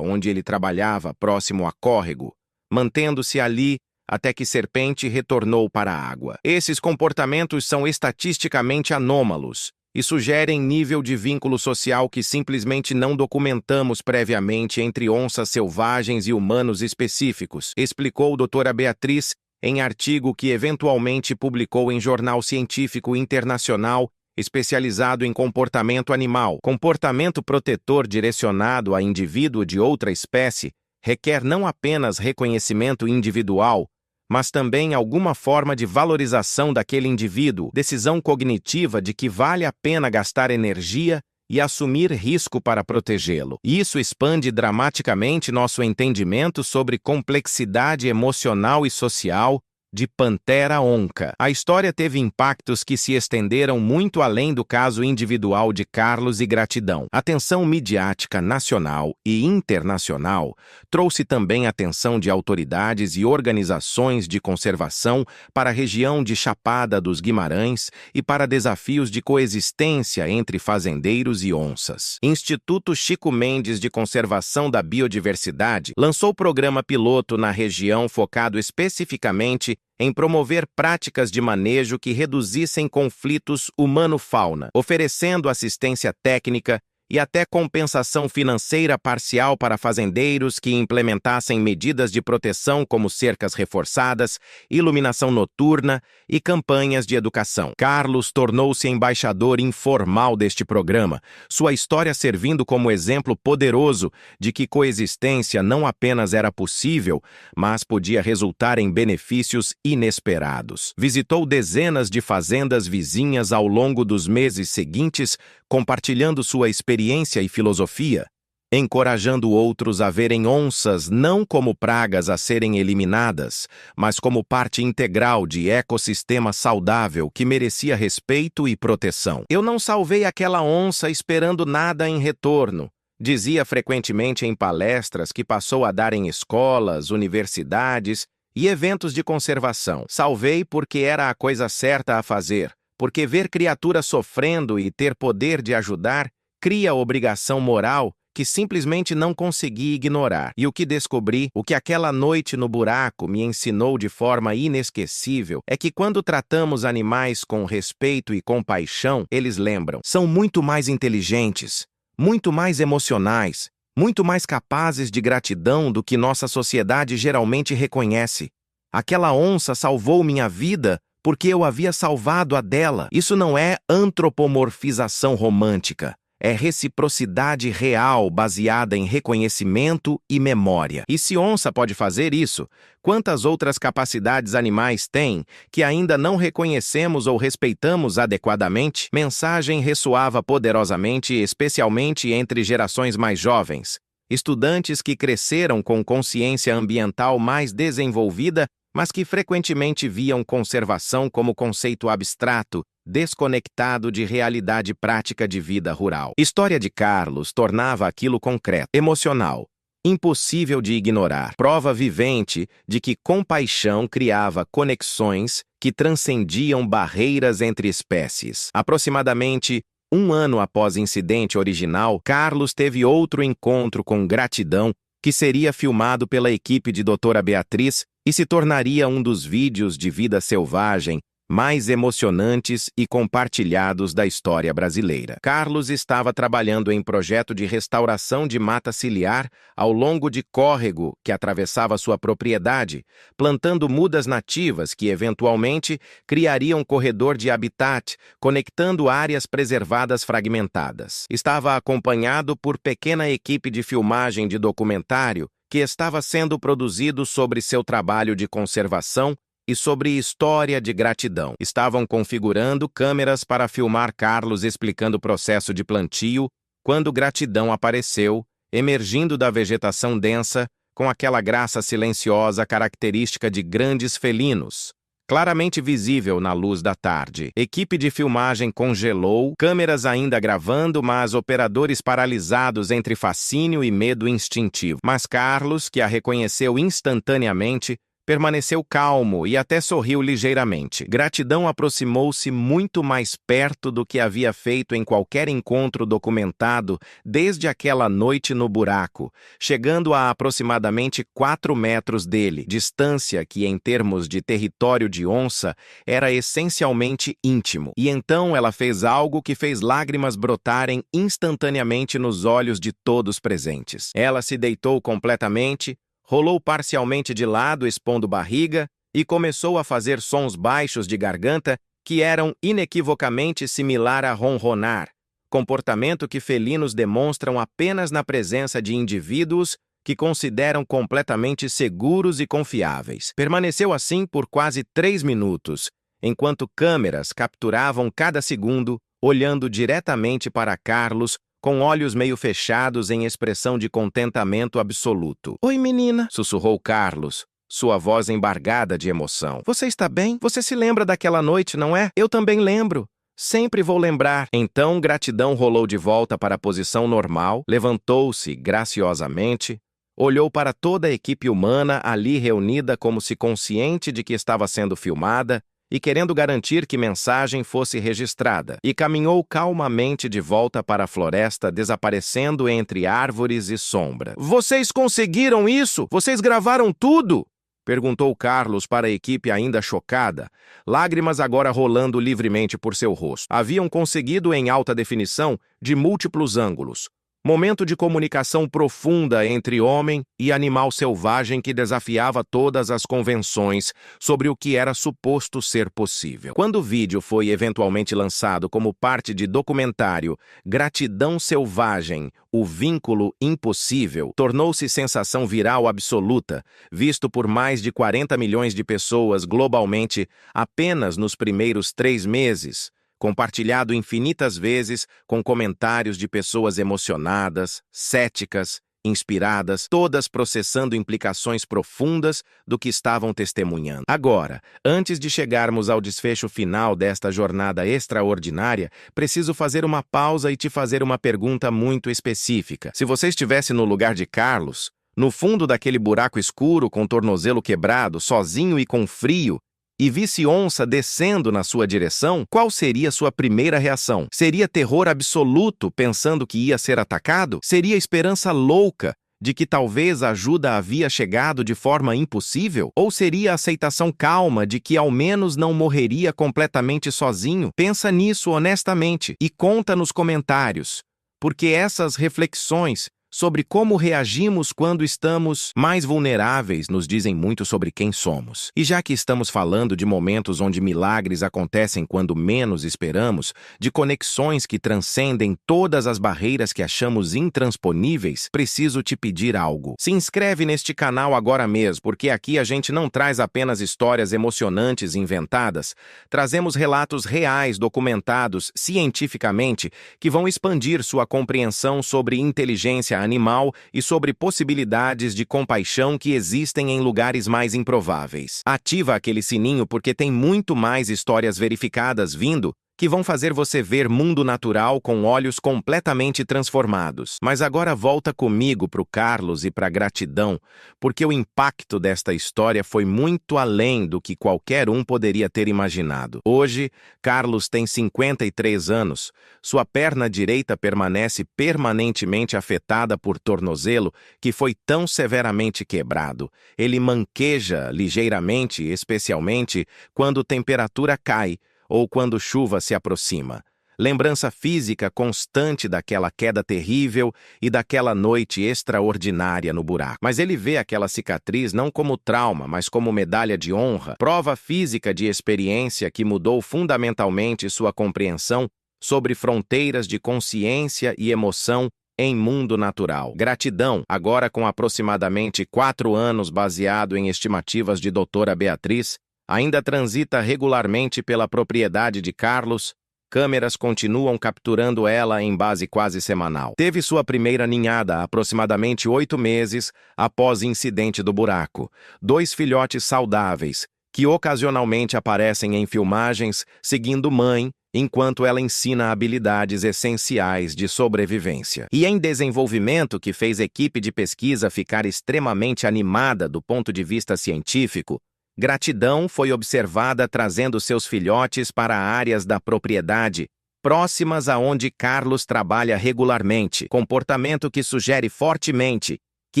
onde ele trabalhava, próximo a córrego, mantendo-se ali até que Serpente retornou para a água. Esses comportamentos são estatisticamente anômalos e sugerem nível de vínculo social que simplesmente não documentamos previamente entre onças selvagens e humanos específicos, explicou doutora Beatriz em artigo que eventualmente publicou em jornal científico internacional especializado em comportamento animal. Comportamento protetor direcionado a indivíduo de outra espécie requer não apenas reconhecimento individual, mas também alguma forma de valorização daquele indivíduo, decisão cognitiva de que vale a pena gastar energia e assumir risco para protegê-lo. Isso expande dramaticamente nosso entendimento sobre complexidade emocional e social de Pantera Onca. A história teve impactos que se estenderam muito além do caso individual de Carlos e Gratidão. A atenção midiática nacional e internacional trouxe também a atenção de autoridades e organizações de conservação para a região de Chapada dos Guimarães e para desafios de coexistência entre fazendeiros e onças. Instituto Chico Mendes de Conservação da Biodiversidade lançou programa piloto na região focado especificamente em promover práticas de manejo que reduzissem conflitos humano-fauna, oferecendo assistência técnica e até compensação financeira parcial para fazendeiros que implementassem medidas de proteção como cercas reforçadas, iluminação noturna e campanhas de educação. Carlos tornou-se embaixador informal deste programa, sua história servindo como exemplo poderoso de que coexistência não apenas era possível, mas podia resultar em benefícios inesperados. Visitou dezenas de fazendas vizinhas ao longo dos meses seguintes, compartilhando sua experiência e filosofia, encorajando outros a verem onças não como pragas a serem eliminadas, mas como parte integral de ecossistema saudável que merecia respeito e proteção. "Eu não salvei aquela onça esperando nada em retorno", dizia frequentemente em palestras que passou a dar em escolas, universidades e eventos de conservação. "Salvei porque era a coisa certa a fazer, porque ver criaturas sofrendo e ter poder de ajudar cria obrigação moral que simplesmente não consegui ignorar. E o que descobri, o que aquela noite no buraco me ensinou de forma inesquecível, é que quando tratamos animais com respeito e compaixão, eles lembram. São muito mais inteligentes, muito mais emocionais, muito mais capazes de gratidão do que nossa sociedade geralmente reconhece. Aquela onça salvou minha vida porque eu havia salvado a dela." Isso não é antropomorfização romântica. É reciprocidade real baseada em reconhecimento e memória. E se onça pode fazer isso, quantas outras capacidades animais têm que ainda não reconhecemos ou respeitamos adequadamente? Mensagem ressoava poderosamente, especialmente entre gerações mais jovens. Estudantes que cresceram com consciência ambiental mais desenvolvida, mas que frequentemente viam conservação como conceito abstrato, desconectado de realidade prática de vida rural. História de Carlos tornava aquilo concreto, emocional, impossível de ignorar. Prova vivente de que compaixão criava conexões que transcendiam barreiras entre espécies. Aproximadamente um ano após o incidente original, Carlos teve outro encontro com gratidão que seria filmado pela equipe de Doutora Beatriz e se tornaria um dos vídeos de vida selvagem mais emocionantes e compartilhados da história brasileira. Carlos estava trabalhando em projeto de restauração de mata ciliar ao longo de córrego que atravessava sua propriedade, plantando mudas nativas que, eventualmente, criariam corredor de habitat, conectando áreas preservadas fragmentadas. Estava acompanhado por pequena equipe de filmagem de documentário que estava sendo produzido sobre seu trabalho de conservação e sobre história de gratidão. Estavam configurando câmeras para filmar Carlos explicando o processo de plantio quando gratidão apareceu, emergindo da vegetação densa com aquela graça silenciosa característica de grandes felinos, claramente visível na luz da tarde. Equipe de filmagem congelou, câmeras ainda gravando, mas operadores paralisados entre fascínio e medo instintivo. Mas Carlos, que a reconheceu instantaneamente, permaneceu calmo e até sorriu ligeiramente. Gratidão aproximou-se muito mais perto do que havia feito em qualquer encontro documentado desde aquela noite no buraco, chegando a aproximadamente 4 metros dele, distância que, em termos de território de onça, era essencialmente íntimo. E então ela fez algo que fez lágrimas brotarem instantaneamente nos olhos de todos presentes. Ela se deitou completamente, rolou parcialmente de lado, expondo barriga, e começou a fazer sons baixos de garganta que eram inequivocamente similar a ronronar, comportamento que felinos demonstram apenas na presença de indivíduos que consideram completamente seguros e confiáveis. Permaneceu assim por quase 3 minutos, enquanto câmeras capturavam cada segundo, olhando diretamente para Carlos, com olhos meio fechados em expressão de contentamento absoluto. "Oi, menina", sussurrou Carlos, sua voz embargada de emoção. "Você está bem? Você se lembra daquela noite, não é? Eu também lembro. Sempre vou lembrar." Então, gratidão rolou de volta para a posição normal, levantou-se graciosamente, olhou para toda a equipe humana ali reunida como se consciente de que estava sendo filmada, e querendo garantir que mensagem fosse registrada, e caminhou calmamente de volta para a floresta, desaparecendo entre árvores e sombra. "Vocês conseguiram isso? Vocês gravaram tudo?" Perguntou Carlos para a equipe ainda chocada, lágrimas agora rolando livremente por seu rosto. Haviam conseguido em alta definição de múltiplos ângulos. Momento de comunicação profunda entre homem e animal selvagem que desafiava todas as convenções sobre o que era suposto ser possível. Quando o vídeo foi eventualmente lançado como parte de documentário Gratidão Selvagem, o Vínculo Impossível, tornou-se sensação viral absoluta, visto por mais de 40 milhões de pessoas globalmente apenas nos primeiros 3 meses. Compartilhado infinitas vezes com comentários de pessoas emocionadas, céticas, inspiradas, todas processando implicações profundas do que estavam testemunhando. Agora, antes de chegarmos ao desfecho final desta jornada extraordinária, preciso fazer uma pausa e te fazer uma pergunta muito específica. Se você estivesse no lugar de Carlos, no fundo daquele buraco escuro com o tornozelo quebrado, sozinho e com frio, e visse onça descendo na sua direção, qual seria sua primeira reação? Seria terror absoluto, pensando que ia ser atacado? Seria esperança louca de que talvez a ajuda havia chegado de forma impossível? Ou seria aceitação calma de que ao menos não morreria completamente sozinho? Pensa nisso honestamente e conta nos comentários, porque essas reflexões sobre como reagimos quando estamos mais vulneráveis nos dizem muito sobre quem somos. E já que estamos falando de momentos onde milagres acontecem quando menos esperamos, de conexões que transcendem todas as barreiras que achamos intransponíveis, preciso te pedir algo. Se inscreve neste canal agora mesmo, porque aqui a gente não traz apenas histórias emocionantes inventadas, trazemos relatos reais documentados cientificamente que vão expandir sua compreensão sobre inteligência animal e sobre possibilidades de compaixão que existem em lugares mais improváveis. Ativa aquele sininho porque tem muito mais histórias verificadas vindo que vão fazer você ver mundo natural com olhos completamente transformados. Mas agora volta comigo para o Carlos e para a gratidão, porque o impacto desta história foi muito além do que qualquer um poderia ter imaginado. Hoje, Carlos tem 53 anos, sua perna direita permanece permanentemente afetada por tornozelo que foi tão severamente quebrado. Ele manqueja ligeiramente, especialmente quando a temperatura cai, ou quando chuva se aproxima. Lembrança física constante daquela queda terrível e daquela noite extraordinária no buraco. Mas ele vê aquela cicatriz não como trauma, mas como medalha de honra, prova física de experiência que mudou fundamentalmente sua compreensão sobre fronteiras de consciência e emoção em mundo natural. Gratidão, agora com aproximadamente 4 anos baseado em estimativas de doutora Beatriz, ainda transita regularmente pela propriedade de Carlos. Câmeras continuam capturando ela em base quase semanal. Teve sua primeira ninhada há aproximadamente 8 meses após o incidente do buraco. 2 filhotes saudáveis, que ocasionalmente aparecem em filmagens seguindo mãe, enquanto ela ensina habilidades essenciais de sobrevivência. E em desenvolvimento que fez a equipe de pesquisa ficar extremamente animada do ponto de vista científico, Gratidão foi observada trazendo seus filhotes para áreas da propriedade próximas aonde Carlos trabalha regularmente, comportamento que sugere fortemente que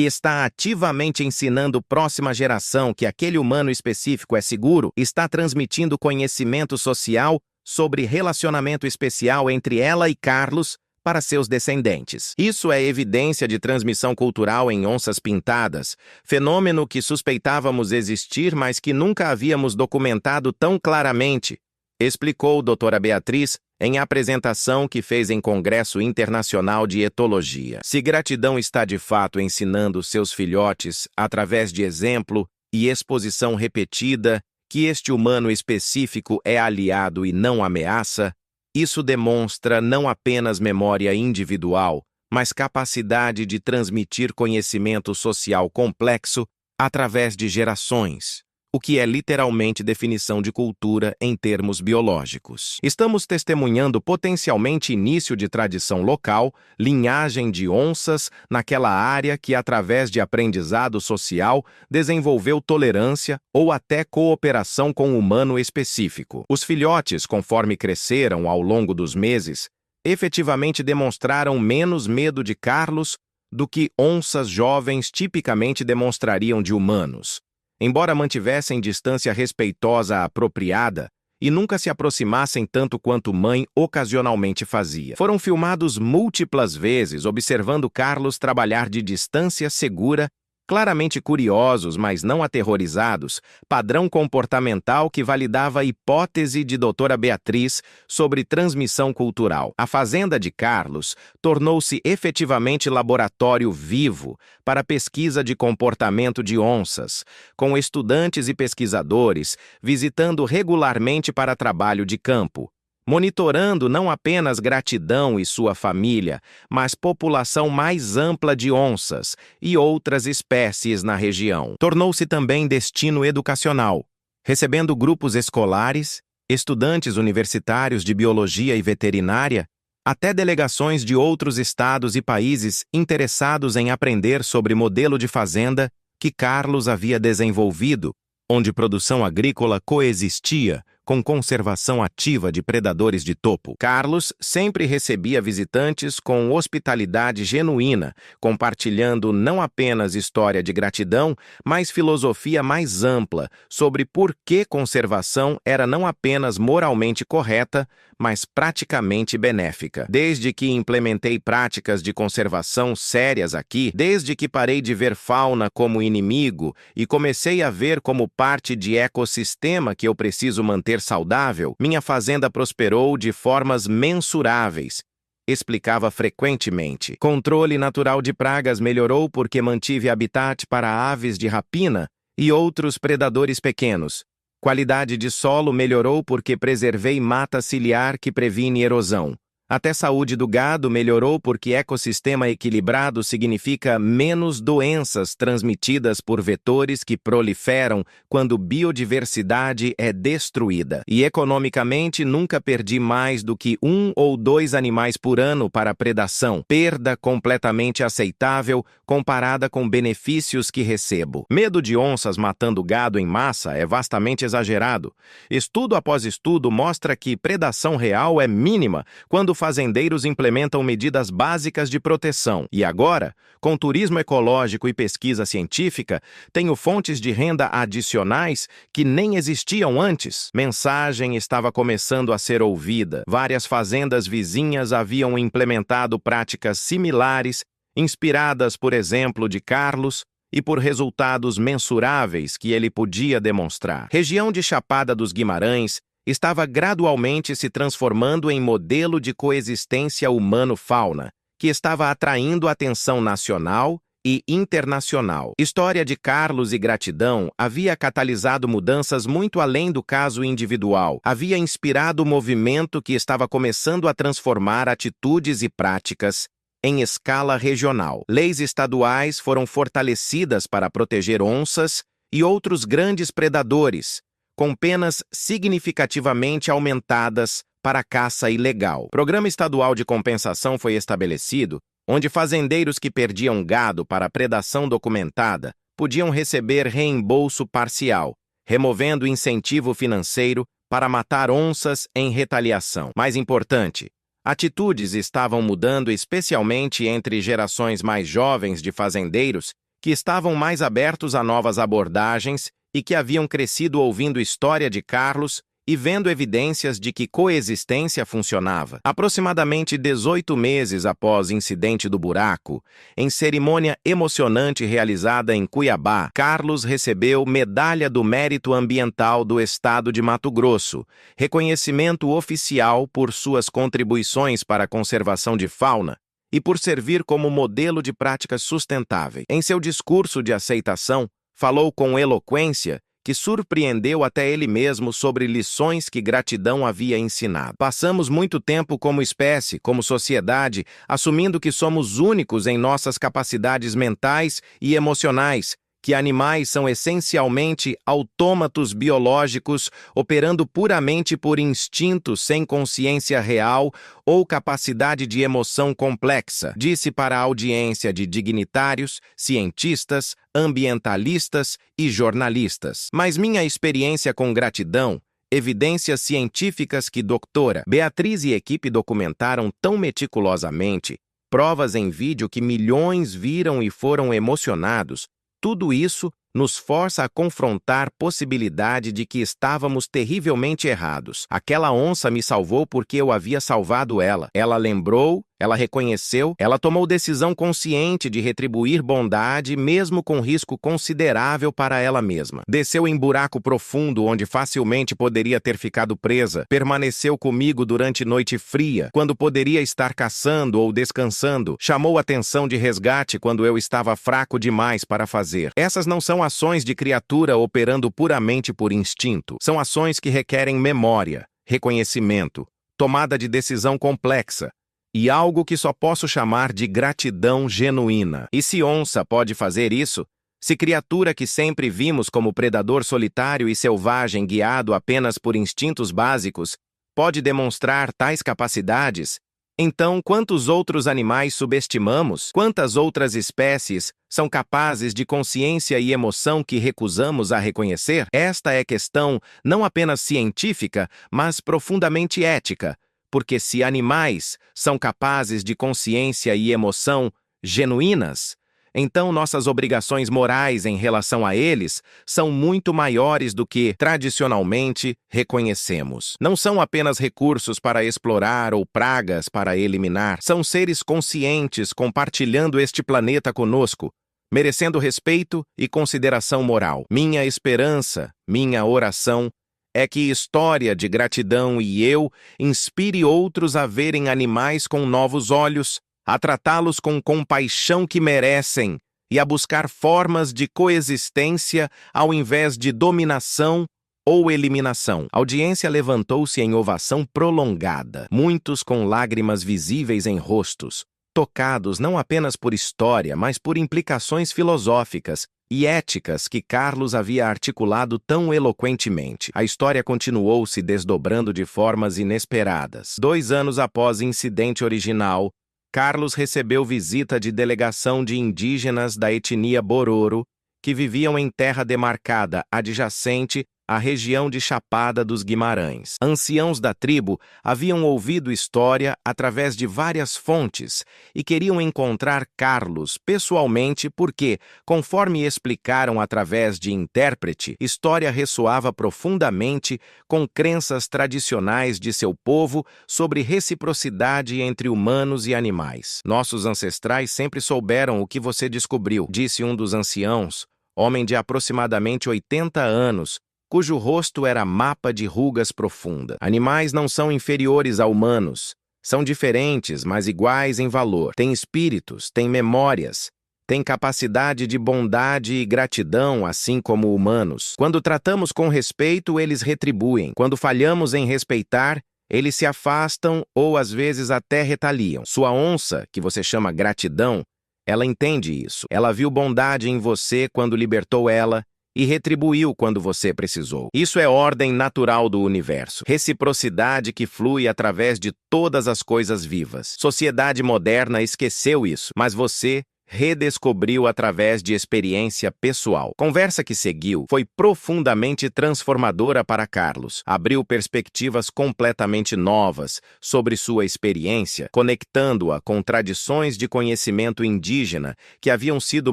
está ativamente ensinando a próxima geração que aquele humano específico é seguro, está transmitindo conhecimento social sobre relacionamento especial entre ela e Carlos para seus descendentes. Isso é evidência de transmissão cultural em onças pintadas, fenômeno que suspeitávamos existir, mas que nunca havíamos documentado tão claramente, explicou doutora Beatriz em apresentação que fez em Congresso Internacional de Etologia. Se Gratidão está de fato ensinando seus filhotes, através de exemplo e exposição repetida, que este humano específico é aliado e não ameaça, isso demonstra não apenas memória individual, mas capacidade de transmitir conhecimento social complexo através de gerações, o que é literalmente definição de cultura em termos biológicos. Estamos testemunhando potencialmente início de tradição local, linhagem de onças naquela área que, através de aprendizado social, desenvolveu tolerância ou até cooperação com o humano específico. Os filhotes, conforme cresceram ao longo dos meses, efetivamente demonstraram menos medo de Carlos do que onças jovens tipicamente demonstrariam de humanos. embora mantivessem distância respeitosa apropriada, e nunca se aproximassem tanto quanto mãe ocasionalmente fazia. Foram filmados múltiplas vezes observando Carlos trabalhar de distância segura, claramente curiosos, mas não aterrorizados, padrão comportamental que validava a hipótese de doutora Beatriz sobre transmissão cultural. A fazenda de Carlos tornou-se efetivamente laboratório vivo para pesquisa de comportamento de onças, com estudantes e pesquisadores visitando regularmente para trabalho de campo, monitorando não apenas Gratidão e sua família, mas população mais ampla de onças e outras espécies na região. Tornou-se também destino educacional, recebendo grupos escolares, estudantes universitários de biologia e veterinária, até delegações de outros estados e países interessados em aprender sobre modelo de fazenda que Carlos havia desenvolvido, onde produção agrícola coexistia com conservação ativa de predadores de topo. Carlos sempre recebia visitantes com hospitalidade genuína, compartilhando não apenas história de gratidão, mas filosofia mais ampla sobre por que conservação era não apenas moralmente correta, mas praticamente benéfica. Desde que implementei práticas de conservação sérias aqui, desde que parei de ver fauna como inimigo e comecei a ver como parte de ecossistema que eu preciso manter saudável, minha fazenda prosperou de formas mensuráveis. Explicava frequentemente. Controle natural de pragas melhorou porque mantive habitat para aves de rapina e outros predadores pequenos. Qualidade de solo melhorou porque preservei mata ciliar que previne erosão. Até saúde do gado melhorou porque ecossistema equilibrado significa menos doenças transmitidas por vetores que proliferam quando biodiversidade é destruída. E economicamente nunca perdi mais do que 1 ou 2 animais por ano para predação, perda completamente aceitável comparada com benefícios que recebo. Medo de onças matando gado em massa é vastamente exagerado. Estudo após estudo mostra que predação real é mínima quando fazendeiros implementam medidas básicas de proteção. E agora, com turismo ecológico e pesquisa científica, tenho fontes de renda adicionais que nem existiam antes. Mensagem estava começando a ser ouvida. Várias fazendas vizinhas haviam implementado práticas similares, inspiradas por exemplo de Carlos e por resultados mensuráveis que ele podia demonstrar. Região de Chapada dos Guimarães estava gradualmente se transformando em modelo de coexistência humano-fauna, que estava atraindo atenção nacional e internacional. História de Carlos e Gratidão havia catalisado mudanças muito além do caso individual, havia inspirado o movimento que estava começando a transformar atitudes e práticas em escala regional. Leis estaduais foram fortalecidas para proteger onças e outros grandes predadores, com penas significativamente aumentadas para a caça ilegal. Programa estadual de compensação foi estabelecido, onde fazendeiros que perdiam gado para a predação documentada podiam receber reembolso parcial, removendo incentivo financeiro para matar onças em retaliação. Mais importante, atitudes estavam mudando especialmente entre gerações mais jovens de fazendeiros que estavam mais abertos a novas abordagens e que haviam crescido ouvindo história de Carlos e vendo evidências de que coexistência funcionava. Aproximadamente 18 meses após o incidente do buraco, em cerimônia emocionante realizada em Cuiabá, Carlos recebeu Medalha do Mérito Ambiental do Estado de Mato Grosso, reconhecimento oficial por suas contribuições para a conservação de fauna e por servir como modelo de práticas sustentáveis. Em seu discurso de aceitação, falou com eloquência que surpreendeu até ele mesmo sobre lições que Gratidão havia ensinado. Passamos muito tempo como espécie, como sociedade, assumindo que somos únicos em nossas capacidades mentais e emocionais, que animais são essencialmente autômatos biológicos, operando puramente por instinto sem consciência real ou capacidade de emoção complexa, disse para a audiência de dignitários, cientistas, ambientalistas e jornalistas. Mas minha experiência com Gratidão, evidências científicas que doutora Beatriz e equipe documentaram tão meticulosamente, provas em vídeo que milhões viram e foram emocionados, tudo isso nos força a confrontar a possibilidade de que estávamos terrivelmente errados. Aquela onça me salvou porque eu havia salvado ela. Ela lembrou, ela reconheceu, ela tomou decisão consciente de retribuir bondade, mesmo com risco considerável para ela mesma. Desceu em buraco profundo onde facilmente poderia ter ficado presa. Permaneceu comigo durante noite fria, quando poderia estar caçando ou descansando. Chamou atenção de resgate quando eu estava fraco demais para fazer. Essas não são ações de criatura operando puramente por instinto. São ações que requerem memória, reconhecimento, tomada de decisão complexa, e algo que só posso chamar de gratidão genuína. E se onça pode fazer isso, se criatura que sempre vimos como predador solitário e selvagem guiado apenas por instintos básicos, pode demonstrar tais capacidades, então quantos outros animais subestimamos? Quantas outras espécies são capazes de consciência e emoção que recusamos a reconhecer? Esta é questão não apenas científica, mas profundamente ética. Porque se animais são capazes de consciência e emoção genuínas, então nossas obrigações morais em relação a eles são muito maiores do que, tradicionalmente, reconhecemos. Não são apenas recursos para explorar ou pragas para eliminar. São seres conscientes compartilhando este planeta conosco, merecendo respeito e consideração moral. Minha esperança, minha oração, é que história de gratidão e eu inspire outros a verem animais com novos olhos, a tratá-los com compaixão que merecem e a buscar formas de coexistência ao invés de dominação ou eliminação. A audiência levantou-se em ovação prolongada, muitos com lágrimas visíveis em rostos, tocados não apenas por história, mas por implicações filosóficas e éticas que Carlos havia articulado tão eloquentemente. A história continuou se desdobrando de formas inesperadas. 2 anos após o incidente original, Carlos recebeu visita de delegação de indígenas da etnia Bororo, que viviam em terra demarcada adjacente à região de Chapada dos Guimarães. Anciãos da tribo haviam ouvido história através de várias fontes e queriam encontrar Carlos pessoalmente porque, conforme explicaram através de intérprete, história ressoava profundamente com crenças tradicionais de seu povo sobre reciprocidade entre humanos e animais. Nossos ancestrais sempre souberam o que você descobriu, disse um dos anciãos, homem de aproximadamente 80 anos, cujo rosto era mapa de rugas profundas. Animais não são inferiores a humanos. São diferentes, mas iguais em valor. Têm espíritos, têm memórias, têm capacidade de bondade e gratidão, assim como humanos. Quando tratamos com respeito, eles retribuem. Quando falhamos em respeitar, eles se afastam ou às vezes até retaliam. Sua onça, que você chama gratidão, ela entende isso. Ela viu bondade em você quando libertou ela e retribuiu quando você precisou. Isso é ordem natural do universo. Reciprocidade que flui através de todas as coisas vivas. Sociedade moderna esqueceu isso, mas você redescobriu através de experiência pessoal. Conversa que seguiu foi profundamente transformadora para Carlos. Abriu perspectivas completamente novas sobre sua experiência, conectando-a com tradições de conhecimento indígena que haviam sido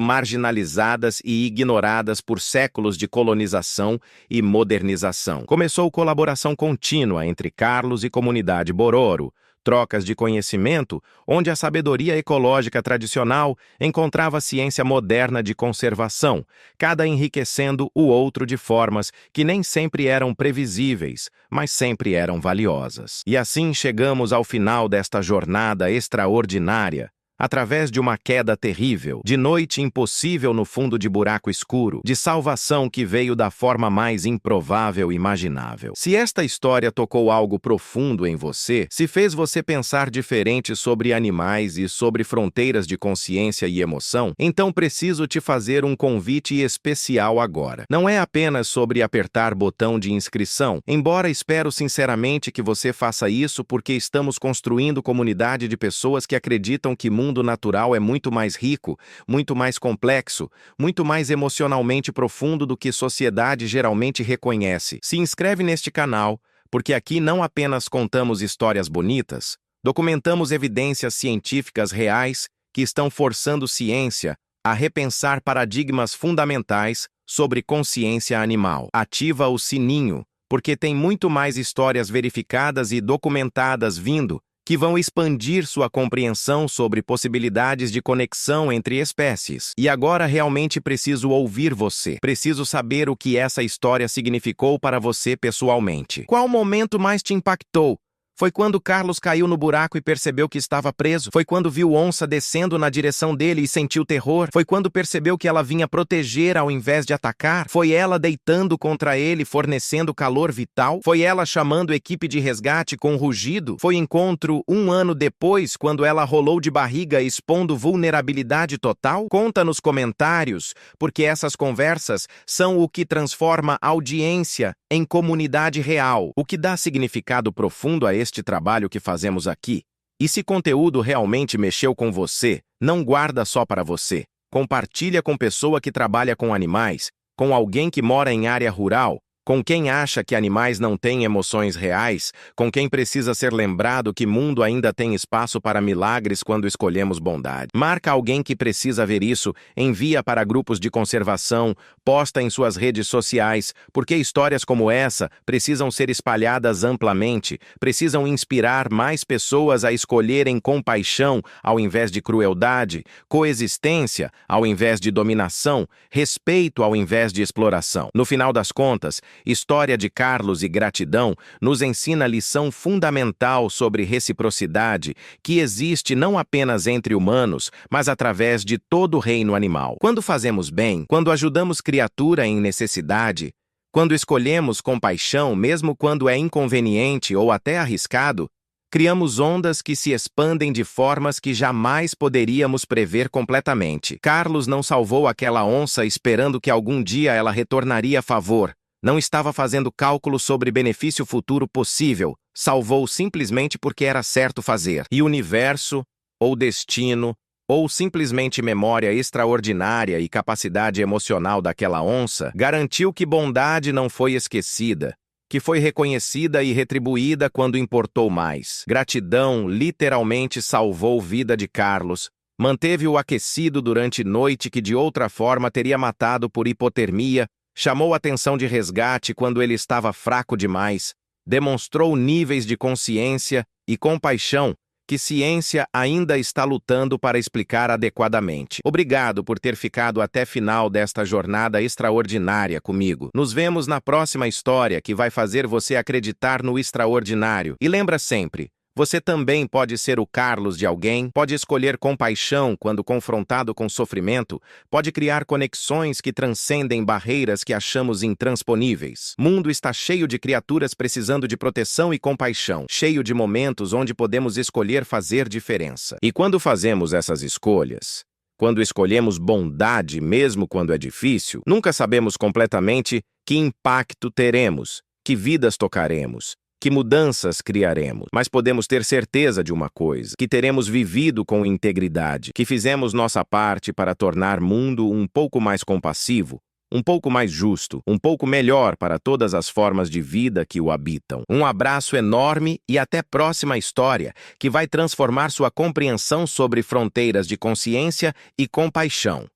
marginalizadas e ignoradas por séculos de colonização e modernização. Começou colaboração contínua entre Carlos e comunidade Bororo, trocas de conhecimento, onde a sabedoria ecológica tradicional encontrava a ciência moderna de conservação, cada enriquecendo o outro de formas que nem sempre eram previsíveis, mas sempre eram valiosas. E assim chegamos ao final desta jornada extraordinária, através de uma queda terrível, de noite impossível no fundo de buraco escuro, de salvação que veio da forma mais improvável imaginável. Se esta história tocou algo profundo em você, se fez você pensar diferente sobre animais e sobre fronteiras de consciência e emoção, então preciso te fazer um convite especial agora. Não é apenas sobre apertar botão de inscrição, embora espero sinceramente que você faça isso porque estamos construindo comunidade de pessoas que acreditam que o mundo natural é muito mais rico, muito mais complexo, muito mais emocionalmente profundo do que sociedade geralmente reconhece. Se inscreve neste canal, porque aqui não apenas contamos histórias bonitas, documentamos evidências científicas reais que estão forçando ciência a repensar paradigmas fundamentais sobre consciência animal. Ativa o sininho, porque tem muito mais histórias verificadas e documentadas vindo, que vão expandir sua compreensão sobre possibilidades de conexão entre espécies. E agora realmente preciso ouvir você. Preciso saber o que essa história significou para você pessoalmente. Qual momento mais te impactou? Foi quando Carlos caiu no buraco e percebeu que estava preso? Foi quando viu onça descendo na direção dele e sentiu terror? Foi quando percebeu que ela vinha proteger ao invés de atacar? Foi ela deitando contra ele, fornecendo calor vital? Foi ela chamando equipe de resgate com rugido? Foi encontro 1 ano depois, quando ela rolou de barriga expondo vulnerabilidade total? Conta nos comentários, porque essas conversas são o que transforma a audiência em comunidade real, o que dá significado profundo a este trabalho que fazemos aqui. E se conteúdo realmente mexeu com você, não guarda só para você. Compartilha com pessoa que trabalha com animais, com alguém que mora em área rural, com quem acha que animais não têm emoções reais, com quem precisa ser lembrado que o mundo ainda tem espaço para milagres quando escolhemos bondade. Marca alguém que precisa ver isso, envia para grupos de conservação, posta em suas redes sociais, porque histórias como essa precisam ser espalhadas amplamente, precisam inspirar mais pessoas a escolherem compaixão ao invés de crueldade, coexistência ao invés de dominação, respeito ao invés de exploração. No final das contas, História de Carlos e Gratidão nos ensina lição fundamental sobre reciprocidade que existe não apenas entre humanos, mas através de todo o reino animal. Quando fazemos bem, quando ajudamos criatura em necessidade, quando escolhemos compaixão mesmo quando é inconveniente ou até arriscado, criamos ondas que se expandem de formas que jamais poderíamos prever completamente. Carlos não salvou aquela onça esperando que algum dia ela retornaria a favor. Não estava fazendo cálculo sobre benefício futuro possível, salvou simplesmente porque era certo fazer. E o universo, ou destino, ou simplesmente memória extraordinária e capacidade emocional daquela onça, garantiu que bondade não foi esquecida, que foi reconhecida e retribuída quando importou mais. Gratidão literalmente salvou vida de Carlos, manteve-o aquecido durante noite que de outra forma teria matado por hipotermia, chamou atenção de resgate quando ele estava fraco demais, demonstrou níveis de consciência e compaixão que ciência ainda está lutando para explicar adequadamente. Obrigado por ter ficado até final desta jornada extraordinária comigo. Nos vemos na próxima história que vai fazer você acreditar no extraordinário. E lembra sempre, você também pode ser o Carlos de alguém, pode escolher compaixão quando confrontado com sofrimento, pode criar conexões que transcendem barreiras que achamos intransponíveis. O mundo está cheio de criaturas precisando de proteção e compaixão, cheio de momentos onde podemos escolher fazer diferença. E quando fazemos essas escolhas, quando escolhemos bondade mesmo quando é difícil, nunca sabemos completamente que impacto teremos, que vidas tocaremos, que mudanças criaremos, mas podemos ter certeza de uma coisa, que teremos vivido com integridade, que fizemos nossa parte para tornar o mundo um pouco mais compassivo, um pouco mais justo, um pouco melhor para todas as formas de vida que o habitam. Um abraço enorme e até a próxima história, que vai transformar sua compreensão sobre fronteiras de consciência e compaixão.